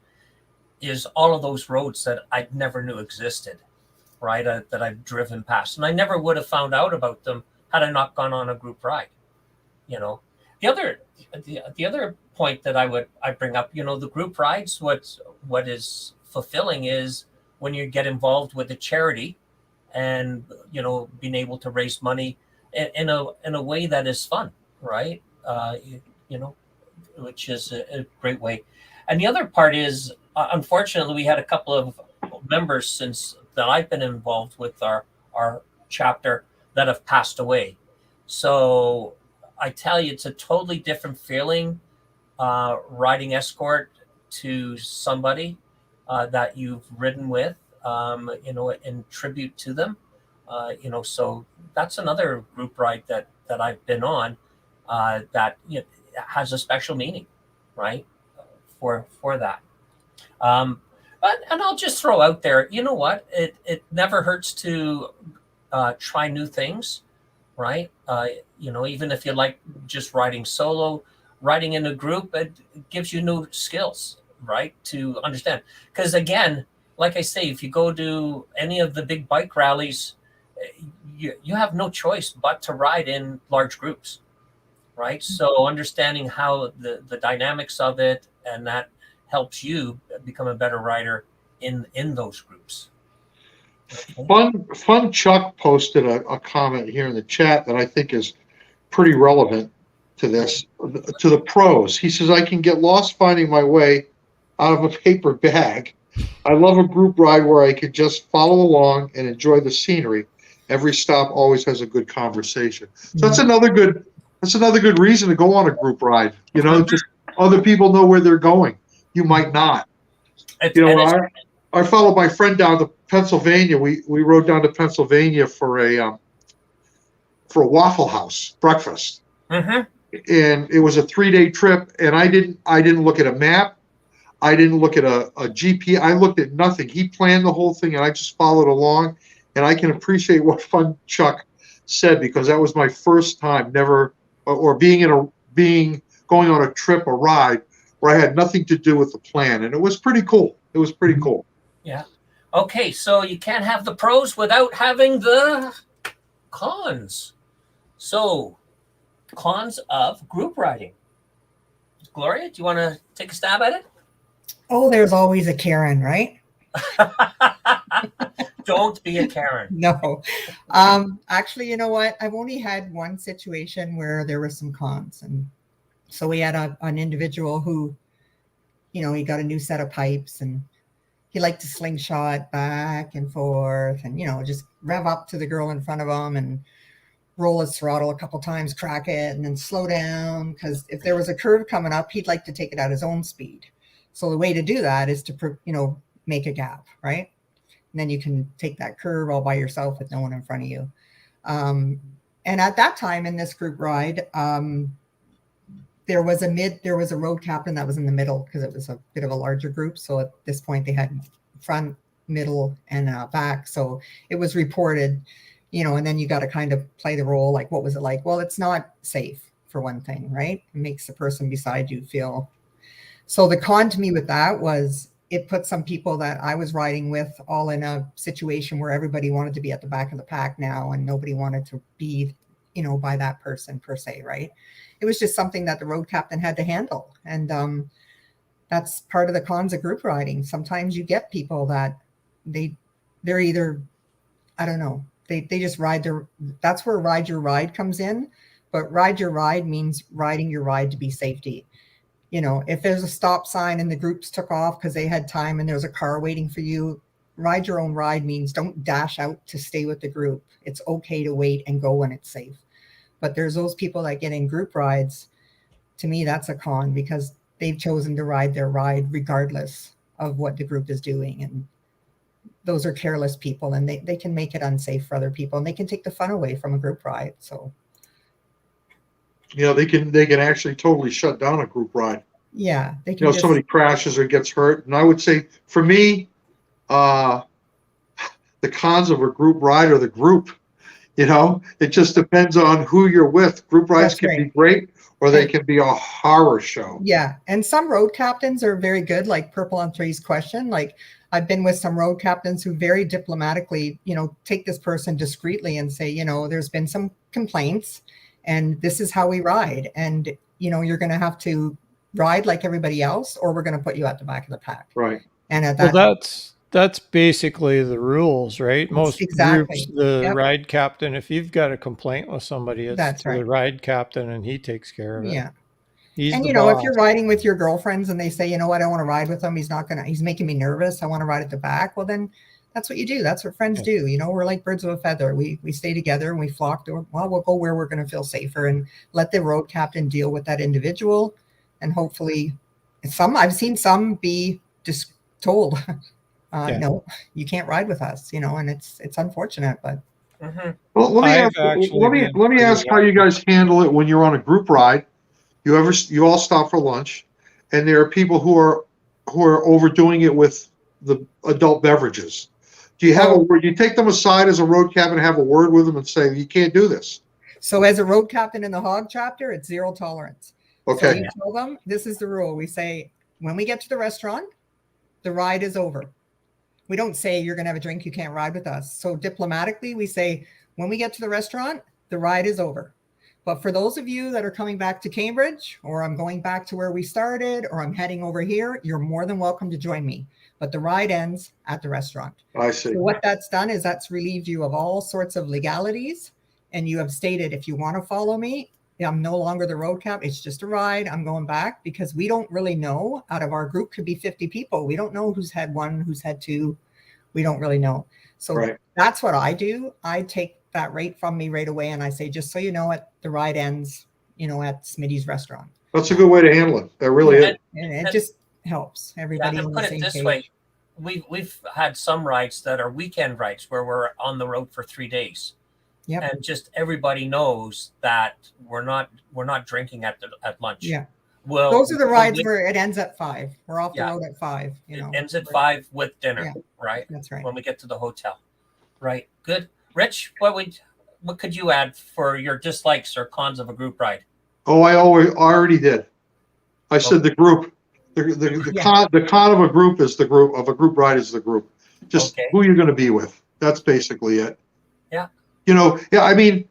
is all of those roads that I never knew existed, right? That I've driven past. And I never would have found out about them had I not gone on a group ride. The other point that I bring up, the group rides, what is fulfilling is when you get involved with a charity, and being able to raise money in a way that is fun, right? Which is a great way. And the other part is, unfortunately, we had a couple of members since that I've been involved with our chapter that have passed away. So I tell you, it's a totally different feeling riding escort to somebody that you've ridden with, in tribute to them. So that's another group ride that I've been on that has a special meaning, right? For that. And I'll just throw out there, what? It never hurts to try new things, right? Even if you like just riding solo, riding in a group, it gives you new skills, right? To understand. Because again, like I say, if you go to any of the big bike rallies, you have no choice but to ride in large groups, right? So understanding how the dynamics of it, and that helps you become a better rider in those groups. Okay. Fun Chuck posted a comment here in the chat that I think is pretty relevant to this, to the pros. He says, I can get lost finding my way out of a paper bag. I love a group ride where I could just follow along and enjoy the scenery. Every stop always has a good conversation. So that's another good reason to go on a group ride. Just other people know where they're going. You might not. I followed my friend down to Pennsylvania. We rode down to Pennsylvania for a Waffle House breakfast. Mm-hmm. And it was a 3-day trip, and I didn't look at a map. I didn't look at a GPS. I looked at nothing. He planned the whole thing, and I just followed along. And I can appreciate what Fun Chuck said, because that was my first time, being going on a trip, a ride, where I had nothing to do with the plan, and it was pretty cool. It was pretty cool. Yeah. Okay, so you can't have the pros without having the cons. So, cons of group riding. Gloria, do you want to take a stab at it? Oh, there's always a Karen, right? Don't be a Karen. No. Actually, you know what? I've only had one situation where there were some cons. And so we had an individual who, he got a new set of pipes and he liked to slingshot back and forth and, just rev up to the girl in front of him and roll his throttle a couple times, crack it, and then slow down. Because if there was a curve coming up, he'd like to take it at his own speed. So the way to do that is to, make a gap, right? And then you can take that curve all by yourself with no one in front of you. And at that time in this group ride, there was a road captain that was in the middle because it was a bit of a larger group. So at this point they had front, middle, and back. So it was reported, and then you got to kind of play the role. Like, what was it like? Well, it's not safe for one thing, right? It makes the person beside you feel. So the con to me with that was it put some people that I was riding with all in a situation where everybody wanted to be at the back of the pack now and nobody wanted to be, by that person per se, right? It was just something that the road captain had to handle. And that's part of the cons of group riding. Sometimes you get people that they're either, I don't know, they just that's where ride your ride comes in. But ride your ride means riding your ride to be safety. If there's a stop sign and the groups took off because they had time and there was a car waiting for you, ride your own ride means don't dash out to stay with the group. It's okay to wait and go when it's safe. But there's those people that get in group rides. To me, that's a con because they've chosen to ride their ride regardless of what the group is doing. And those are careless people and they can make it unsafe for other people and they can take the fun away from a group ride. So they can actually totally shut down a group ride. Yeah, they can. Somebody crashes or gets hurt, and I would say for me, the cons of a group ride or the group. It just depends on who you're with. Group rides can be great, or they can be a horror show. Yeah, and some road captains are very good, like Purple on Three's question. Like I've been with some road captains who very diplomatically, take this person discreetly and say, there's been some complaints. And this is how we ride. And, you're going to have to ride like everybody else, or we're going to put you at the back of the pack. Right. And at that that's basically the rules, right? Most groups, the ride captain, if you've got a complaint with somebody, it's the ride captain and he takes care of it. Yeah. He's and, if you're riding with your girlfriends and they say, I don't want to ride with him. He's making me nervous. I want to ride at the back. Well, then that's what you do. That's what friends do. We're like birds of a feather. We stay together and we flock to, we'll go where we're going to feel safer and let the road captain deal with that individual. And hopefully I've seen some be just told, no, you can't ride with us, and it's unfortunate, but. Well, let me ask how you guys handle it when you're on a group ride. You all stop for lunch and there are people who are overdoing it with the adult beverages. Do you have a word? You take them aside as a road captain and have a word with them and say, you can't do this. So as a road captain in the hog chapter, it's zero tolerance. Okay. So we tell them, this is the rule. We say, when we get to the restaurant, the ride is over. We don't say you're going to have a drink, you can't ride with us. So diplomatically, we say, when we get to the restaurant, the ride is over. But for those of you that are coming back to Cambridge, or I'm going back to where we started, or I'm heading over here, you're more than welcome to join me. But the ride ends at the restaurant. I see. So what that's done is that's relieved you of all sorts of legalities. And you have stated, if you want to follow me, I'm no longer the road cap. It's just a ride. I'm going back because we don't really know. Out of our group could be 50 people. We don't know who's had one, who's had two. We don't really know. So That's what I do. I take that rate from me right away. And I say, just so you know, the ride ends, at Smitty's restaurant. That's a good way to handle it. That really is. And it just helps everybody. To put it this way, we've had some rides that are weekend rides where we're on the road for 3 days. Yep. And just everybody knows that we're not drinking at lunch. Yeah. Well, those are the rides where it ends at 5. We're off the road at 5. It ends at 5 with dinner, right? That's right. When we get to the hotel, right? Good. Rich, what could you add for your dislikes or cons of a group ride? Oh, I already did. I said the group. The con of a group is the group of a group ride is the group. Just who you're going to be with. That's basically it. Yeah. I mean,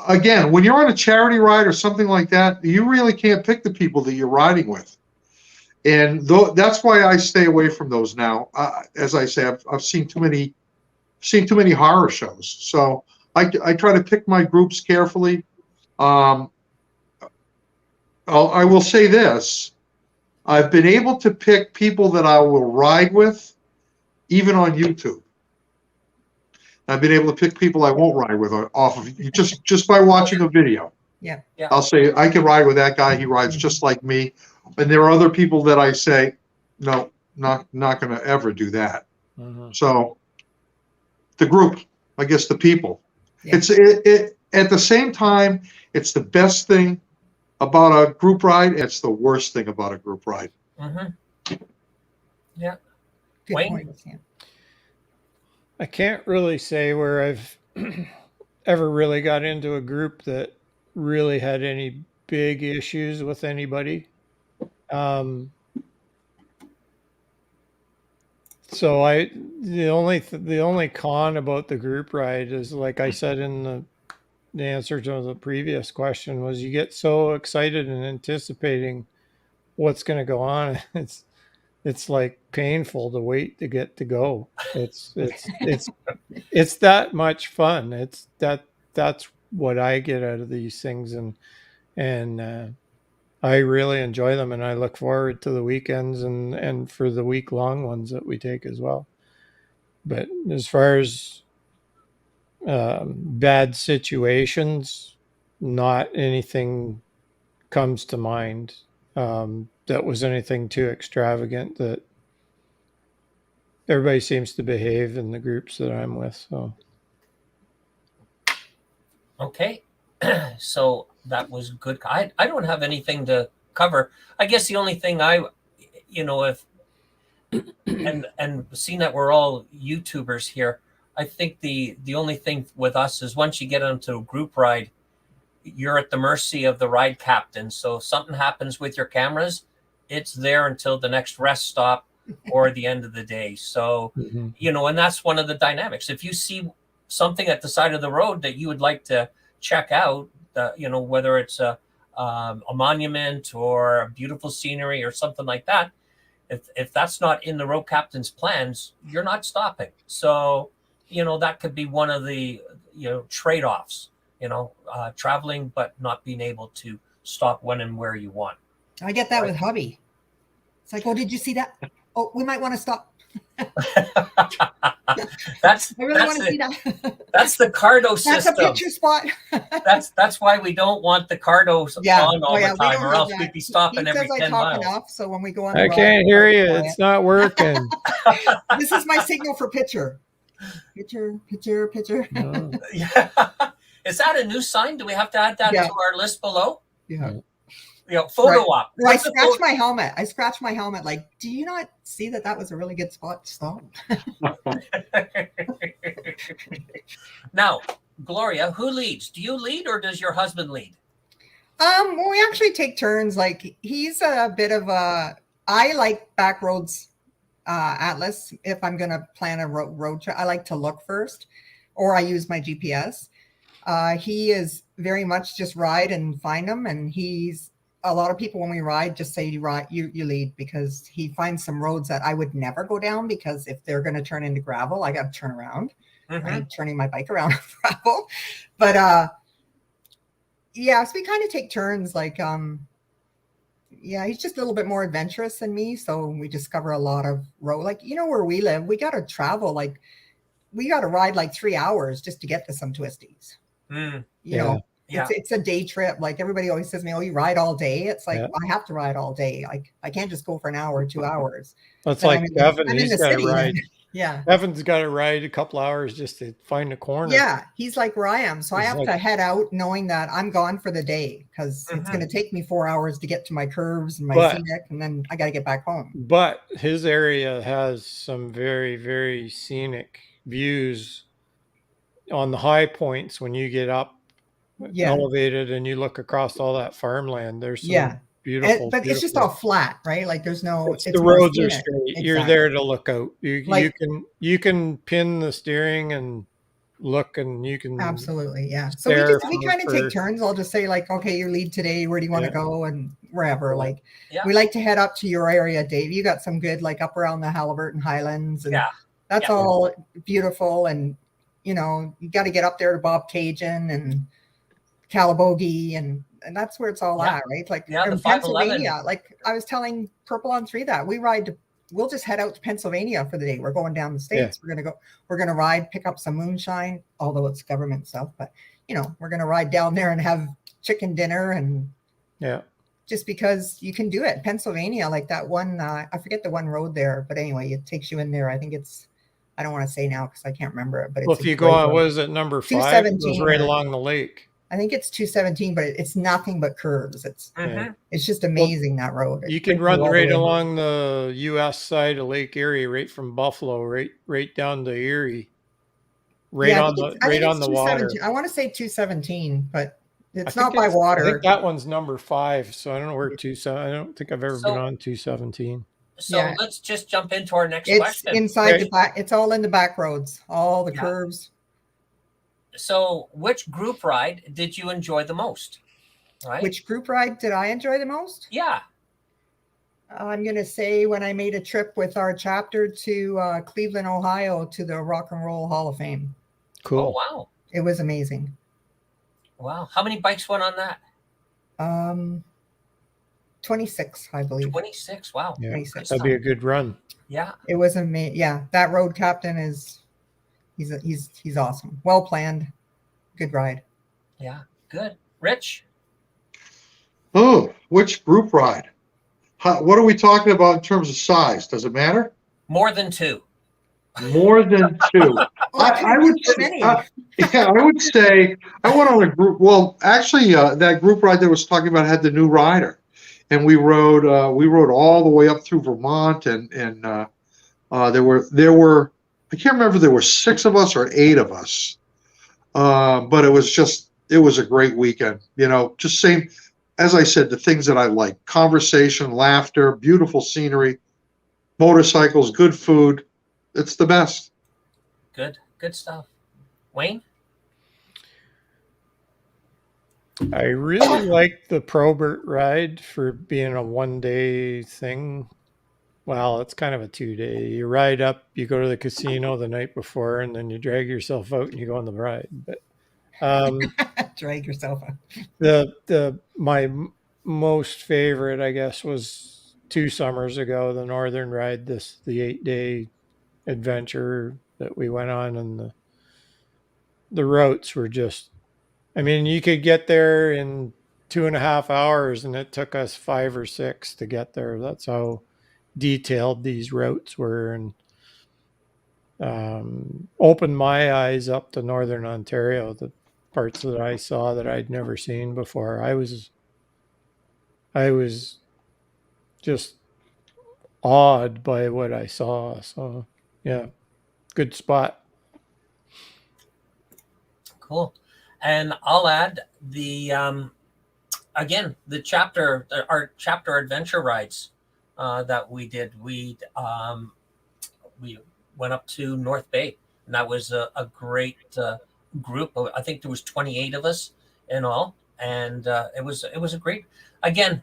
again, when you're on a charity ride or something like that, you really can't pick the people that you're riding with. And that's why I stay away from those now. As I say, I've seen too many horror shows. So I try to pick my groups carefully. I will say this. I've been able to pick people that I will ride with, even on YouTube. I've been able to pick people I won't ride with off of just by watching a video. Yeah. I'll say I can ride with that guy. He rides just like me. And there are other people that I say, no, not going to ever do that. Mm-hmm. So the group, I guess the people. Yeah. It at the same time, it's the best thing about a group ride. It's the worst thing about a group ride. Mm-hmm. Yeah. Good Wayne? point. Yeah. I can't really say where I've ever really got into a group that really had any big issues with anybody. So the only con about the group ride is, like I said in the answer to the previous question, was you get so excited and anticipating what's going to go on. It's like painful to wait to get to go. It's that much fun. That's what I get out of these things, and I really enjoy them, and I look forward to the weekends and for the week-long ones that we take as well. But as far as bad situations, not anything comes to mind that was anything too extravagant. That everybody seems to behave in the groups that I'm with. So Okay. So that was good. I don't have anything to cover. I guess the only thing if and seeing that we're all YouTubers here, I think the only thing with us is once you get onto a group ride, you're at the mercy of the ride captain. So if something happens with your cameras, it's there until the next rest stop or the end of the day. So, and that's one of the dynamics. If you see something at the side of the road that you would like to check out, whether it's a monument or a beautiful scenery or something like that, if that's not in the road captain's plans, you're not stopping. So, that could be one of the, trade-offs, traveling, but not being able to stop when and where you want. I get that with hubby. It's like, oh, did you see that? Oh, we might want to stop. I really want to see that. That's the Cardo system. That's a picture spot. that's why we don't want the Cardos on all the time, or else we'd be stopping every 10 miles. Enough, so when we go on I can't hear you. It's not working. This is my signal for picture. Picture. No. Yeah. Is that a new sign? Do we have to add that to our list below? Yeah. Photo op. I scratched my helmet. Like, do you not see that was a really good spot to stop? Now, Gloria, who leads? Do you lead or does your husband lead? Well, we actually take turns. Like, he's a bit of I like back roads atlas. If I'm going to plan a road trip, I like to look first, or I use my GPS. He is very much just ride and find them, and a lot of people when we ride just say you lead, because he finds some roads that I would never go down, because if they're going to turn into gravel, I got to turn around. I'm turning my bike around gravel. But so we kind of take turns. Like he's just a little bit more adventurous than me, so we discover a lot of road. Like, where we live, we got to travel, like we got to ride like 3 hours just to get to some twisties. It's a day trip. Like, everybody always says to me, oh, you ride all day. It's like, I have to ride all day. Like, I can't just go for an hour or 2 hours. That's like Evan. He's got to ride. Yeah. Evan's got to ride a couple hours just to find a corner. Yeah. He's like where I am. So I have to head out knowing that I'm gone for the day, because it's going to take me 4 hours to get to my curves and my scenic, and then I got to get back home. But his area has some very, very scenic views on the high points when you get up elevated and you look across all that farmland. There's beautiful. But it's just all flat, right? Like there's no. The more roads are scenic. straight. Exactly. You're there to look out. Like- You can pin the steering and look, and you can Absolutely, yeah. So stare we kind of take turns. I'll just say like, okay, you lead today. Where do you want to go, and wherever. Like we like to head up to your area, Dave. You got some good like up around the Halliburton Highlands, and that's all beautiful. And you know, you got to get up there to Bob Cajun and Calabogie, and that's where it's all at, right? Like in Pennsylvania. Like I was telling Purple on 3 that we'll just head out to Pennsylvania for the day. We're going down the States. We're going to ride, pick up some moonshine, although it's government stuff, but you know, we're going to ride down there and have chicken dinner. And just because you can do it. Pennsylvania, like that one, I forget the one road there, but anyway, it takes you in there. I think I don't want to say now because I can't remember it, but if you go on, what is it, number 5? It goes right along the lake. I think it's 217, but it's nothing but curves. It's just amazing, that road. You can run right along the U.S. side of Lake Erie, right from Buffalo, right down to Erie, on the water. I want to say 217, but it's not by water. I think that one's number 5, so I don't know where 217. I don't think I've ever been on 217. So let's just jump into our next question. It's inside the back. It's all in the back roads, all the curves. So which group ride did you enjoy the most? Right. Which group ride did I enjoy the most? Yeah. I'm going to say when I made a trip with our chapter to Cleveland, Ohio, to the Rock and Roll Hall of Fame. Cool. Oh, wow. It was amazing. Wow. How many bikes went on that? 26, I believe. 26. Wow. Yeah, 26. That'd be a good run. Yeah. It was amazing. Yeah. That road captain he's awesome. Well planned. Good ride. Yeah. Good. Rich? Oh, which group ride? What are we talking about in terms of size? Does it matter? More than 2. More than 2. I would say I went on a group. Well, actually, that group ride that I was talking about had the new rider, and we rode all the way up through Vermont, and there were I can't remember, there were 6 of us or 8 of us, but it was a great weekend. You know, just same as I said, the things that I like: conversation, laughter, beautiful scenery, motorcycles, good food. It's the best. Good stuff. Wayne? I really like the Probert ride for being a 1-day thing. Well, it's kind of a 2-day. You ride up, you go to the casino the night before, and then you drag yourself out and you go on the ride. But drag yourself out. My most favorite, I guess, was 2 summers ago, the Northern ride, the 8-day adventure that we went on, and the routes were just, I mean, you could get there in 2.5 hours, and it took us 5 or 6 to get there. That's how detailed these routes were, and opened my eyes up to Northern Ontario, the parts that I saw that I'd never seen before. I was just awed by what I saw. So yeah, good spot. Cool. And I'll add again, our chapter adventure rides that we did. We went up to North Bay, and that was a great group. I think there was 28 of us in all, and it was a great. Again,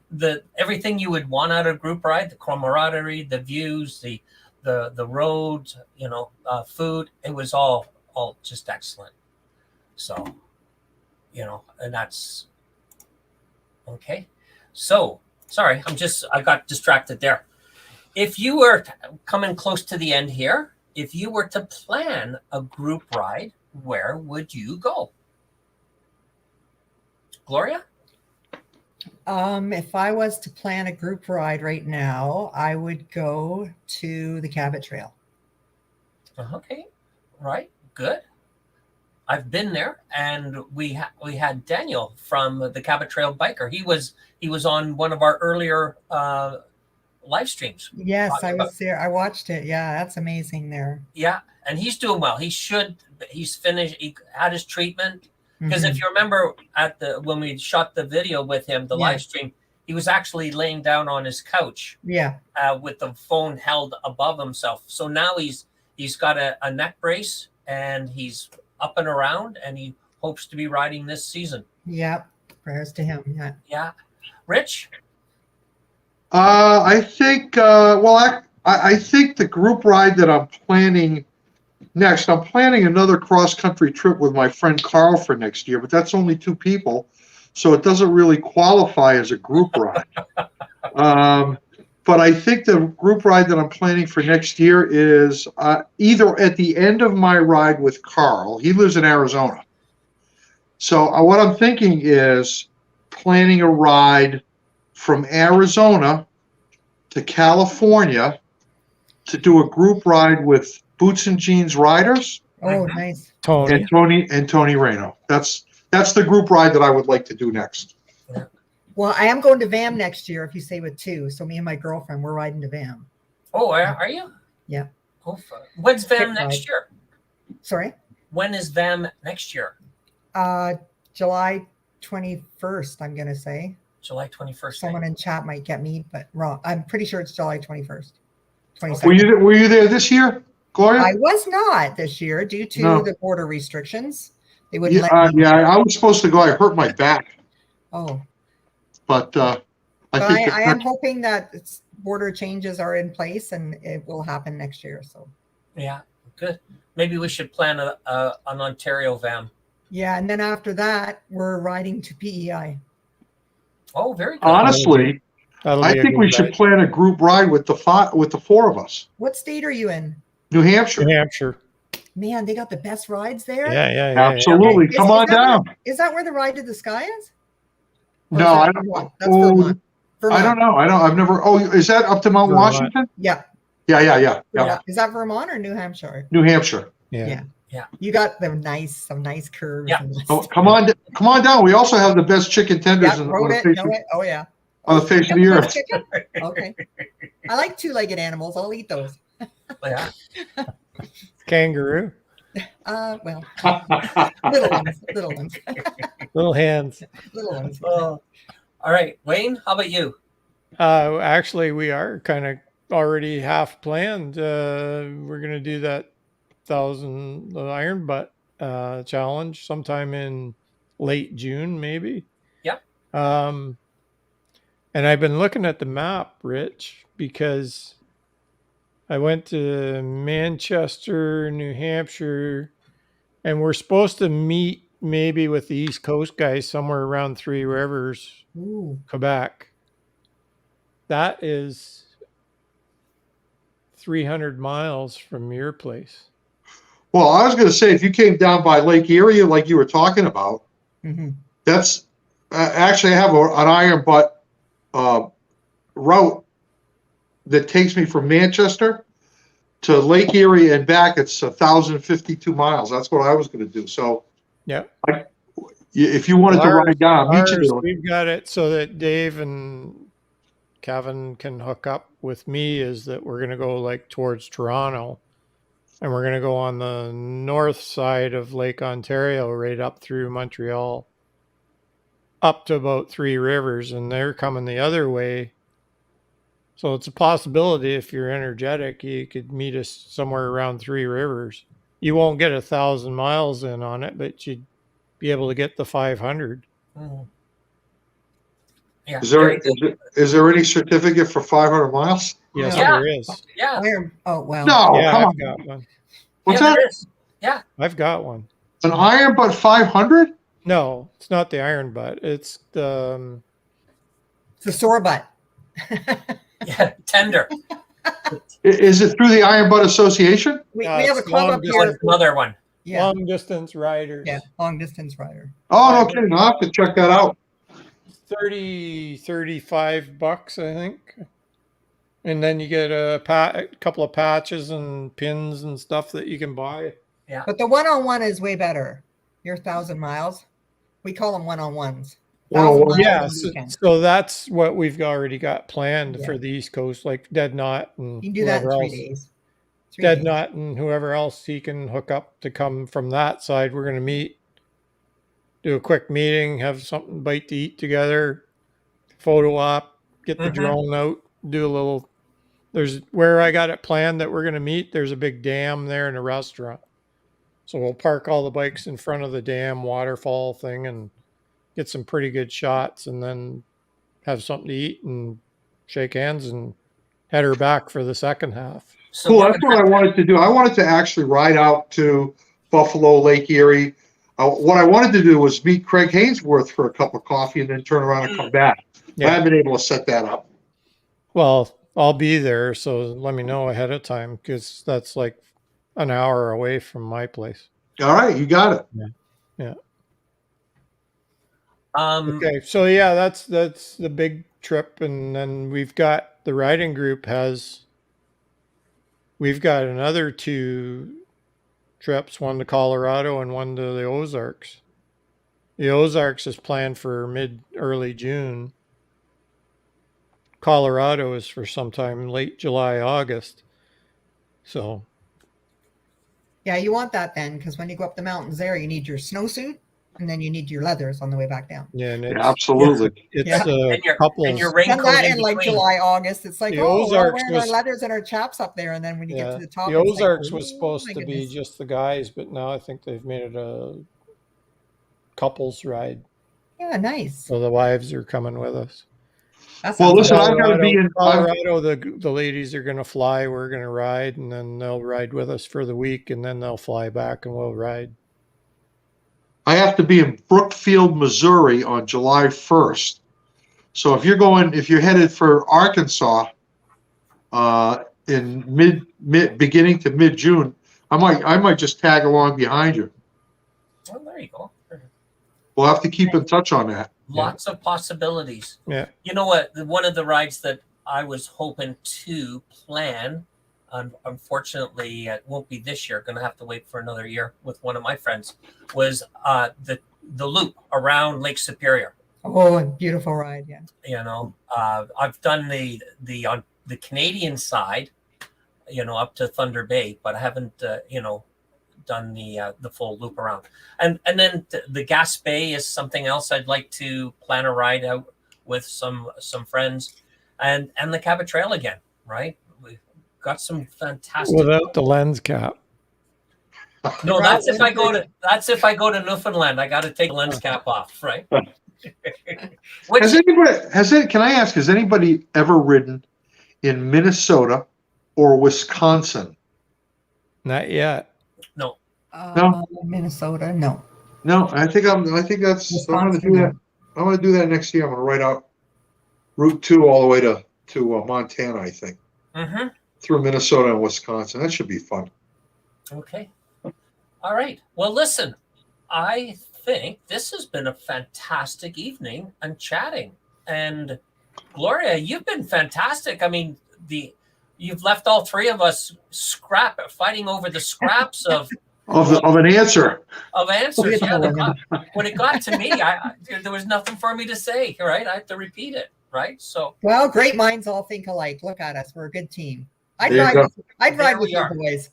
everything you would want out of a group ride: the camaraderie, the views, the roads, food. It was all just excellent. So, and that's okay. So sorry, I got distracted there. If you were coming close to the end here, if you were to plan a group ride, where would you go? Gloria? If I was to plan a group ride right now, I would go to the Cabot Trail. Okay, right, good. I've been there, and we had Daniel from the Cabot Trail Biker. He was on one of our earlier live streams. Yes, I was there. I watched it. Yeah, that's amazing there. Yeah, and he's doing well. He's finished. He had his treatment. Because if you remember when we shot the video with him, the live stream, he was actually laying down on his couch Yeah. with the phone held above himself. So now he's got a neck brace and he's up and around, and he hopes to be riding this season. Yeah. Prayers to him. Yeah. Yeah. Rich? I think, I think the group ride that I'm planning next, I'm planning another cross-country trip with my friend Carl for next year, but that's only 2 people, so it doesn't really qualify as a group ride. But I think the group ride that I'm planning for next year is either at the end of my ride with Carl. He lives in Arizona. So what I'm thinking is planning a ride from Arizona to California to do a group ride with Boots and Jeans Riders Oh, nice. Tony. and Tony Reno. That's the group ride that I would like to do next. Well, I am going to VAM next year if you say with 2. So me and my girlfriend, we're riding to VAM. Oh, are you? Yeah. Oh, when's VAM Quick next ride. year? Sorry? When is VAM next year? July 21st, I'm going to say. July 21st. Someone in chat might get me, but wrong. I'm pretty sure it's July 21st. 22nd. Were you there this year, Gloria? I was not this year due to No. the border restrictions. They wouldn't let me. Yeah, I was supposed to go. I hurt my back, Oh, but but think I am hoping that border changes are in place and it will happen next year. So Yeah, good. Maybe we should plan an Ontario VAM. yeah, and then after that, we're riding to PEI. Oh, very good. honestly, That'll I be a think good we should ride. plan a group ride with the 4 of us. What state are you in? New Hampshire. New Hampshire. Man, they got the best rides there. Yeah. Absolutely. Is- Come is on that down. Is that where the Ride to the Sky is? Or No, is that I don't. Vermont? That's Oh, Vermont. Vermont. I don't know. I've never. Oh, is that up to Mount Vermont. Washington? Yeah. Yeah. Vermont. Is that Vermont or New Hampshire? New Hampshire. Yeah. Yeah. You got some nice curves. Yeah. and Oh, come on down. We also have the best chicken tenders Yeah, on rode the it. face Know of, it. Oh yeah. on the face of the You got earth. chicken? Okay. I like 2-legged animals. I'll eat those. Yeah. Kangaroo. Well, little ones. Little hands. Little ones. All right, Wayne, how about you? Actually, we are kind of already half planned. We're going to do that 1,000 iron butt challenge sometime in late June, maybe. Yep. And I've been looking at the map, Rich, because I went to Manchester, New Hampshire, and we're supposed to meet maybe with the East Coast guys somewhere around Three Rivers, Ooh. Quebec. That is 300 miles from your place. Well, I was going to say, if you came down by Lake Erie, like you were talking about, Mm-hmm. that's actually I have an iron butt route that takes me from Manchester to Lake Erie and back. It's 1,052 miles. That's what I was going to do. So, Yeah. if you wanted to ride down, I'll meet you there. We've got it so that Dave and Kevin can hook up with me, is that we're going to go like towards Toronto, and we're going to go on the north side of Lake Ontario, right up through Montreal, up to about Three Rivers, and they're coming the other way. So it's a possibility, if you're energetic, you could meet us somewhere around Three Rivers. You won't get 1,000 miles in on it, but you'd be able to get the 500. Mhm. Yeah. Is there any certificate for 500 miles? Yes, Yeah. there is. Yeah. Oh well. No, Yeah, come I've on. got one. What's yeah, that? there is. I've got one. An iron butt 500? No, it's not the iron butt. It's the It's a sore butt. Yeah. Tender. Is it through the Iron Butt Association? We have a it's club long up distance. here. Another one. Yeah. long distance riders. Yeah. Long distance rider. Oh, no kidding. I'll have to check that out. 35 bucks, I think. And then you get a couple of patches and pins and stuff that you can buy. But the one-on-one is way better. Your 1,000 miles. We call them one-on-ones. 1,000 miles Yeah, on the so, weekend. so that's what we've already got planned Yeah. for the East Coast, like Dead Knot and You can do that in whoever 3 else. days. 3 Dead days. Knot and whoever else he can hook up to come from that side. We're going to meet, do a quick meeting, have something bite to eat together, photo op, get the Mhm. drone out, do a little. There's where I got it planned that we're going to meet. There's a big dam there and a restaurant. So we'll park all the bikes in front of the dam waterfall thing and get some pretty good shots and then have something to eat and shake hands and head her back for the second half. So Cool. we're That's gonna what I wanted to do. I wanted to actually ride out to Buffalo, Lake Erie. What I wanted to do was meet Craig Hainsworth for a cup of coffee and then turn around and come back. I Yeah. haven't been able to set that up. Well, I'll be there, so let me know ahead of time because that's like an hour away from my place. All right, you got it. Yeah. um Okay, so yeah, that's the big trip, and then we've got the riding group we've got another 2 trips, one to Colorado and one to the Ozarks. The Ozarks is planned for early June. Colorado is for sometime late July, August. So Yeah, you want that then, because when you go up the mountains there, you need your snowsuit and then you need your leathers on the way back down. yeah, and Yeah, absolutely. it's Yeah. and your couples. raincoat Done that in in like between. July, August. It's like, The oh, we're all Ozarks wearing our was- leathers and our chaps up there, and then when you get to the top, The it's Ozarks like, was oh, supposed my to be goodness. just the guys, but now I think they've made it a couples ride. Yeah, nice. So the wives are coming with us. That Well, sounds listen, awesome. I've got to be in. Colorado, the ladies are going to fly. We're going to ride, and then they'll ride with us for the week, and then they'll fly back, and we'll ride. I have to be in Brookfield, Missouri on July 1st. So if you're headed for Arkansas, in beginning to mid June, I might just tag along behind you. Oh, there you go. We'll have to keep in touch on that. Lots of possibilities. Yeah. You know what? One of the rides that I was hoping to plan, unfortunately, it won't be this year. Going to have to wait for another year with one of my friends. Was the loop around Lake Superior. Oh, a beautiful ride, yeah. You know, I've done on the Canadian side, up to Thunder Bay, but I haven't, done the full loop around. And then the Gas Bay is something else I'd like to plan a ride out with some friends, and the Cabot Trail again, right? We've got some fantastic. Without the lens cap. No, that's if I go to Newfoundland. I got to take the lens cap off, right? Can I ask, has anybody ever ridden in Minnesota or Wisconsin? Not yet. No. No? Minnesota, no. No, I think I'm going to do that. I'm going to do that next year. I'm going to ride out Route 2 all the way to Montana, I think. Mm-hmm. Through Minnesota and Wisconsin. That should be fun. Okay. All right. Well, listen, I think this has been a fantastic evening and chatting. And Gloria, you've been fantastic. I mean, you've left all 3 of us fighting over the scraps of an answer. Of answers. Yeah. When it got to me, there was nothing for me to say. Right? I have to repeat it. Right? So. Well, great minds all think alike. Look at us. We're a good team. I'd ride with you boys.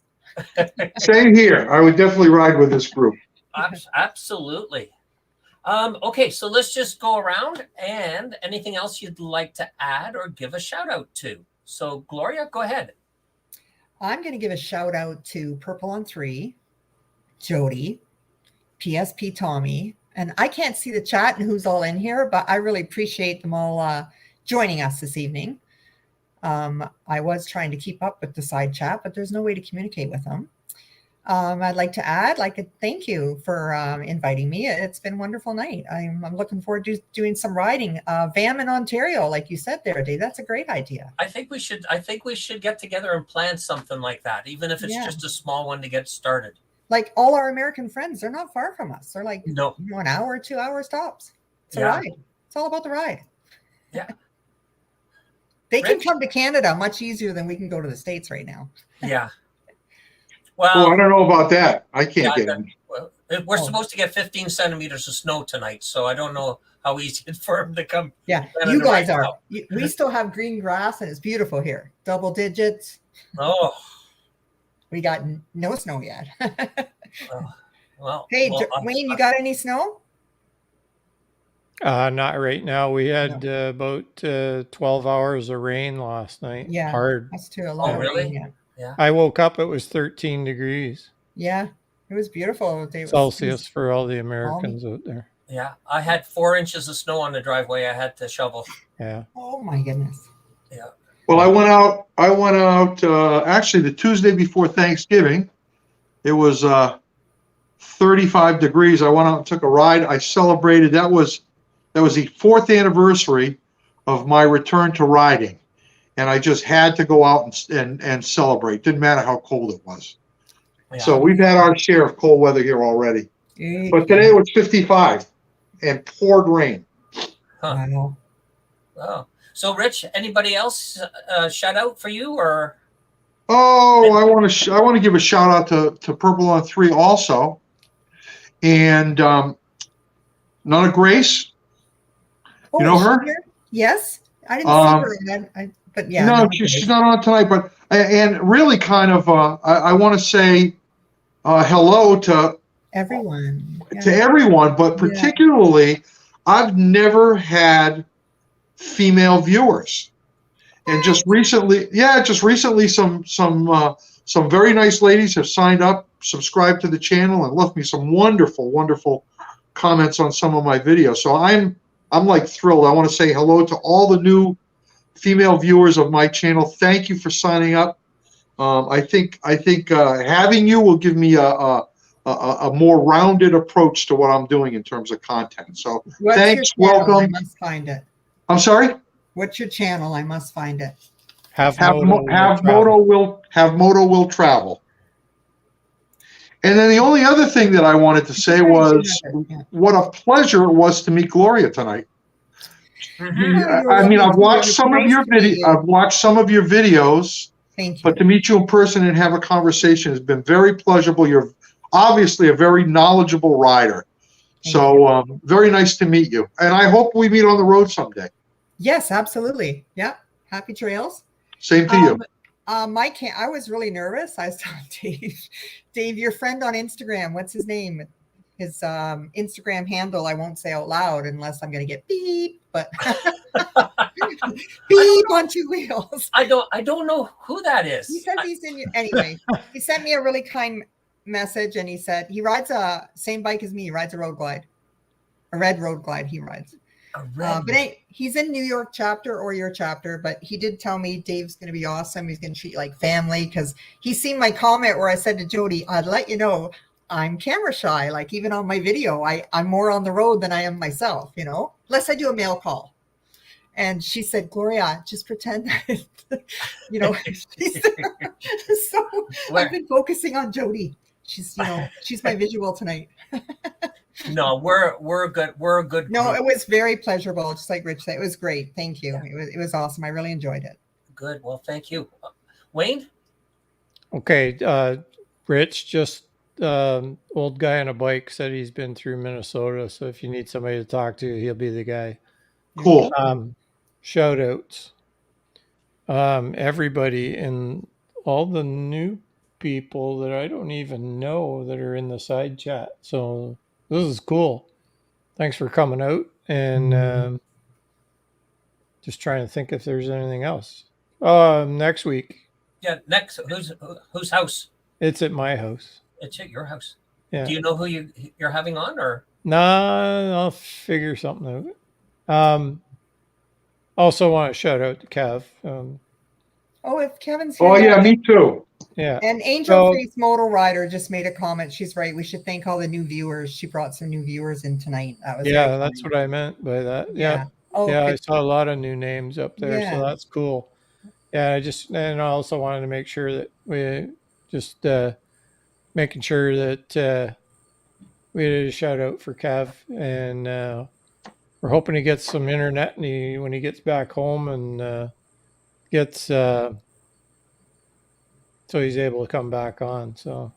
Same here. I would definitely ride with this group. Absolutely. Okay, so let's just go around, and anything else you'd like to add or give a shout out to. So Gloria, go ahead. I'm going to give a shout out to Purple on 3, Jody, PSP Tommy, and I can't see the chat and who's all in here, but I really appreciate them all joining us this evening. I was trying to keep up with the side chat, but there's no way to communicate with them. I'd like to thank you for inviting me. It's been a wonderful night. I'm looking forward to doing some riding. VAM in Ontario, like you said there, Dave. That's a great idea. I think we should get together and plan something like that, even if it's just a small one to get started. Like all our American friends, they're not far from us. They're like an hour, 2 hour stops. It's a ride. It's all about the ride. Yeah. They can come to Canada much easier than we can go to the States right now. Yeah. Well, I don't know about that. I can't get them. Well, we're supposed to get 15 centimeters of snow tonight, so I don't know how easy it's for them to come. Yeah, you guys are. We still have green grass, and it's beautiful here. Double digits. Oh. We got no snow yet. Well. Hey, Wayne, you got any snow? Not right now. We had about 12 hours of rain last night. Yeah, Hard. that's too a lot. Oh, really? Yeah. Yeah. I woke up, it was 13 degrees Yeah, it was beautiful. It was Celsius for all the Americans out there. Yeah. I had 4 inches of snow on the driveway. I had to shovel. Yeah. Oh my goodness. Yeah. Well, I went out actually the Tuesday before Thanksgiving. It was 35 degrees. I went out and took a ride. I celebrated. That was the 4th anniversary of my return to riding. And I just had to go out and celebrate. Didn't matter how cold it was. Yeah. So we've had our share of cold weather here already. But today it was 55 and poured rain. Wow. Oh. So, Rich, anybody else shout out for you or? Oh, I want to give a shout out to Purple on 3 also, and Nana Grace. Oh, You know is she her? here? Yes, I didn't see her. But yeah, No, she's not on tonight. But and really, kind of, I want to say hello to everyone. to everyone, but particularly, I've never had female viewers. And just recently, some very nice ladies have signed up, subscribed to the channel, and left me some wonderful, wonderful comments on some of my videos. So I'm like thrilled. I want to say hello to all the new female viewers of my channel. Thank you for signing up. I think having you will give me a more rounded approach to what I'm doing in terms of content. So thanks, welcome. I must find it. I'm sorry. What's your channel? I must find it. Have Moto will travel. And then the only other thing that I wanted to say was what a pleasure it was to meet Gloria tonight. Mm-hmm. I mean, I've watched some of your videos. Thank you. But to meet you in person and have a conversation has been very pleasurable. You're obviously a very knowledgeable rider. So very nice to meet you. And I hope we meet on the road someday. Yes, absolutely. Yeah. Happy trails. Same to you. I was really nervous. I was telling Dave, your friend on Instagram, what's his name? His Instagram handle, I won't say out loud unless I'm going to get beep, but beep on 2 wheels. I don't know who that is. He said he's in your, anyway, he sent me a really kind message and he said he rides a same bike as me. He rides a road glide, a red road glide he rides. But he's in New York chapter or your chapter, but he did tell me Dave's going to be awesome. He's going to treat you like family because he's seen my comment where I said to Jody, I'd let you know I'm camera shy. Like even on my video, I'm more on the road than I am myself, unless I do a mail call. And she said, Gloria, just pretend that, so I've been focusing on Jody. She's my visual tonight. No, we're good. We're a good. No, group. it was very pleasurable. Just like Rich said, it was great. Thank you. Yeah. It was awesome. I really enjoyed it. Good. Well, thank you, Wayne. Okay, Rich, just old guy on a bike said he's been through Minnesota. So if you need somebody to talk to, he'll be the guy. Cool. Shout outs. Everybody and all the new people that I don't even know that are in the side chat. So this is cool. Thanks for coming out and just trying to think if there's anything else. Next week. Yeah, next. Whose house? It's at my house. It's at your house. Yeah. Do you know who you're having on or? Nah, I'll figure something out. Also want to shout out to Kev. If Kevin's here. Oh yeah, me too. Yeah. And Angel Face Moto Rider just made a comment. She's right. We should thank all the new viewers. She brought some new viewers in tonight. That was that's what I meant by that. Yeah. I saw a lot of new names up there, so that's cool. Yeah, I also wanted to make sure that we just making sure that we did a shout out for Kev, and we're hoping he gets some internet when he gets back home and gets so he's able to come back on. So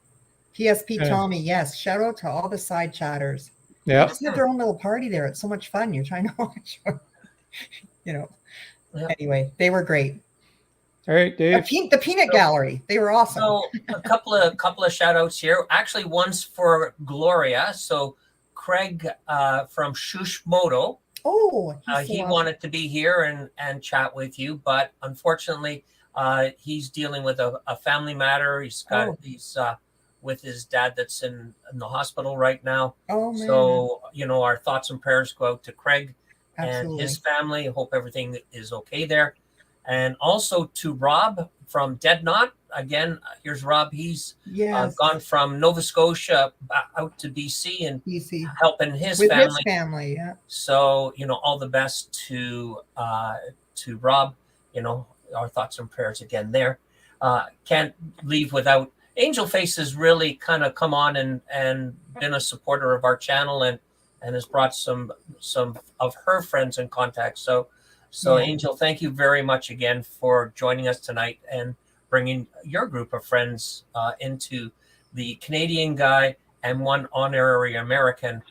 PSP Tommy, yes. Shout out to all the side chatters. Yeah. They just have their own little party there. It's so much fun. You're trying to watch. Anyway, they were great. All right, Dave. The Peanut Gallery. They were awesome. So a couple of shout outs here. Actually, one's for Gloria. So Craig from Shush Moto. Oh, he's so he awesome. wanted to be here and chat with you, but unfortunately, he's dealing with a family matter. He's with his dad that's in the hospital right now. Oh, man. So, our thoughts and prayers go out to Craig and his Absolutely. family. Hope everything is okay there. And also to Rob from Dead Knot. Again, here's Rob. He's Yes. gone from Nova Scotia out to BC and Easy. helping his With family. his family, yeah. So, all the best to Rob. Our thoughts and prayers again there. Can't leave without Angel Face has really kind of come on and been a supporter of our channel and has brought some of her friends in contact. So Yeah. Angel, thank you very much again for joining us tonight and bringing your group of friends into the Canadian guy and one honorary American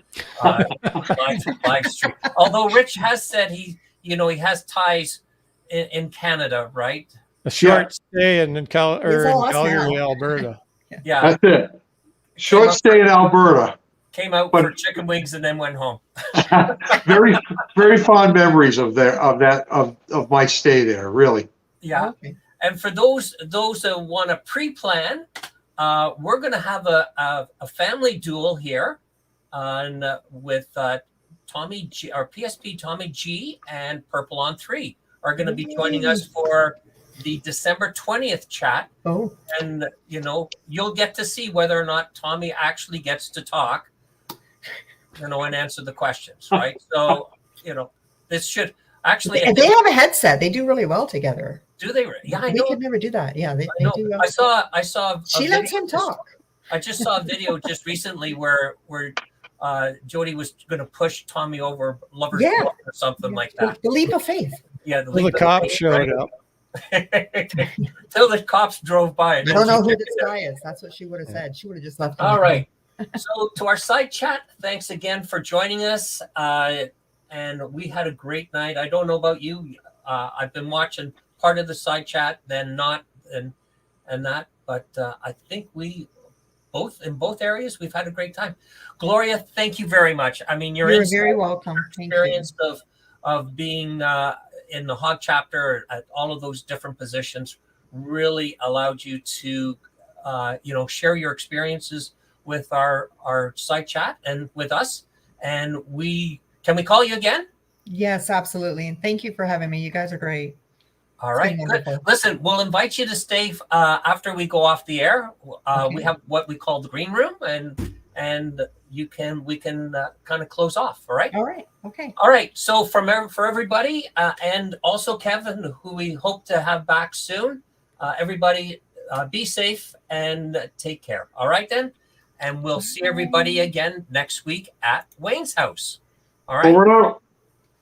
live stream. Although Rich has said he has ties in Canada, right? A short stay in Calgary, now. Alberta. Yeah, That's it. Short stay in Alberta. Came out But- for chicken wings and then went home. Very, very fond memories of my stay there. Really. Yeah. Okay. And for those that want to pre-plan, we're going to have a family duel here, with Tommy G, or PSP Tommy G and Purple on 3 are going to be joining us for the December 20th chat. Oh. And you'll get to see whether or not Tommy actually gets to talk, and answer the questions, right? So this should actually. They have a headset. They do really well together. Do they? Yeah, I We know. could never do that. Yeah, they do. I saw. She lets him talk. I just saw a video just recently where Jody was going to push Tommy over Lover's Walk or something like that. The leap of faith. Yeah, The cops showed up. Till the cops drove by. I don't know who this guy is. That's what she would have said. She would have just left him. All right. So to our side chat, thanks again for joining us. And we had a great night. I don't know about you. I've been watching part of the side chat, then not, and that. But I think in both areas, we've had a great time. Gloria, thank you very much. I mean, You're very welcome. Thank you. Experience of being in the hog chapter at all of those different positions really allowed you to share your experiences with our side chat and with us. And can we call you again? Yes, absolutely. And thank you for having me. You guys are great. All right. Good. Listen, we'll invite you to stay after we go off the air. Okay. We have what we call the green room, and we can kind of close off. All right. All right. Okay. All right. So for everybody, and also Kevin, who we hope to have back soon. Everybody, be safe and take care. All right then, and we'll see everybody again next week at Wayne's house. All right. Over and out.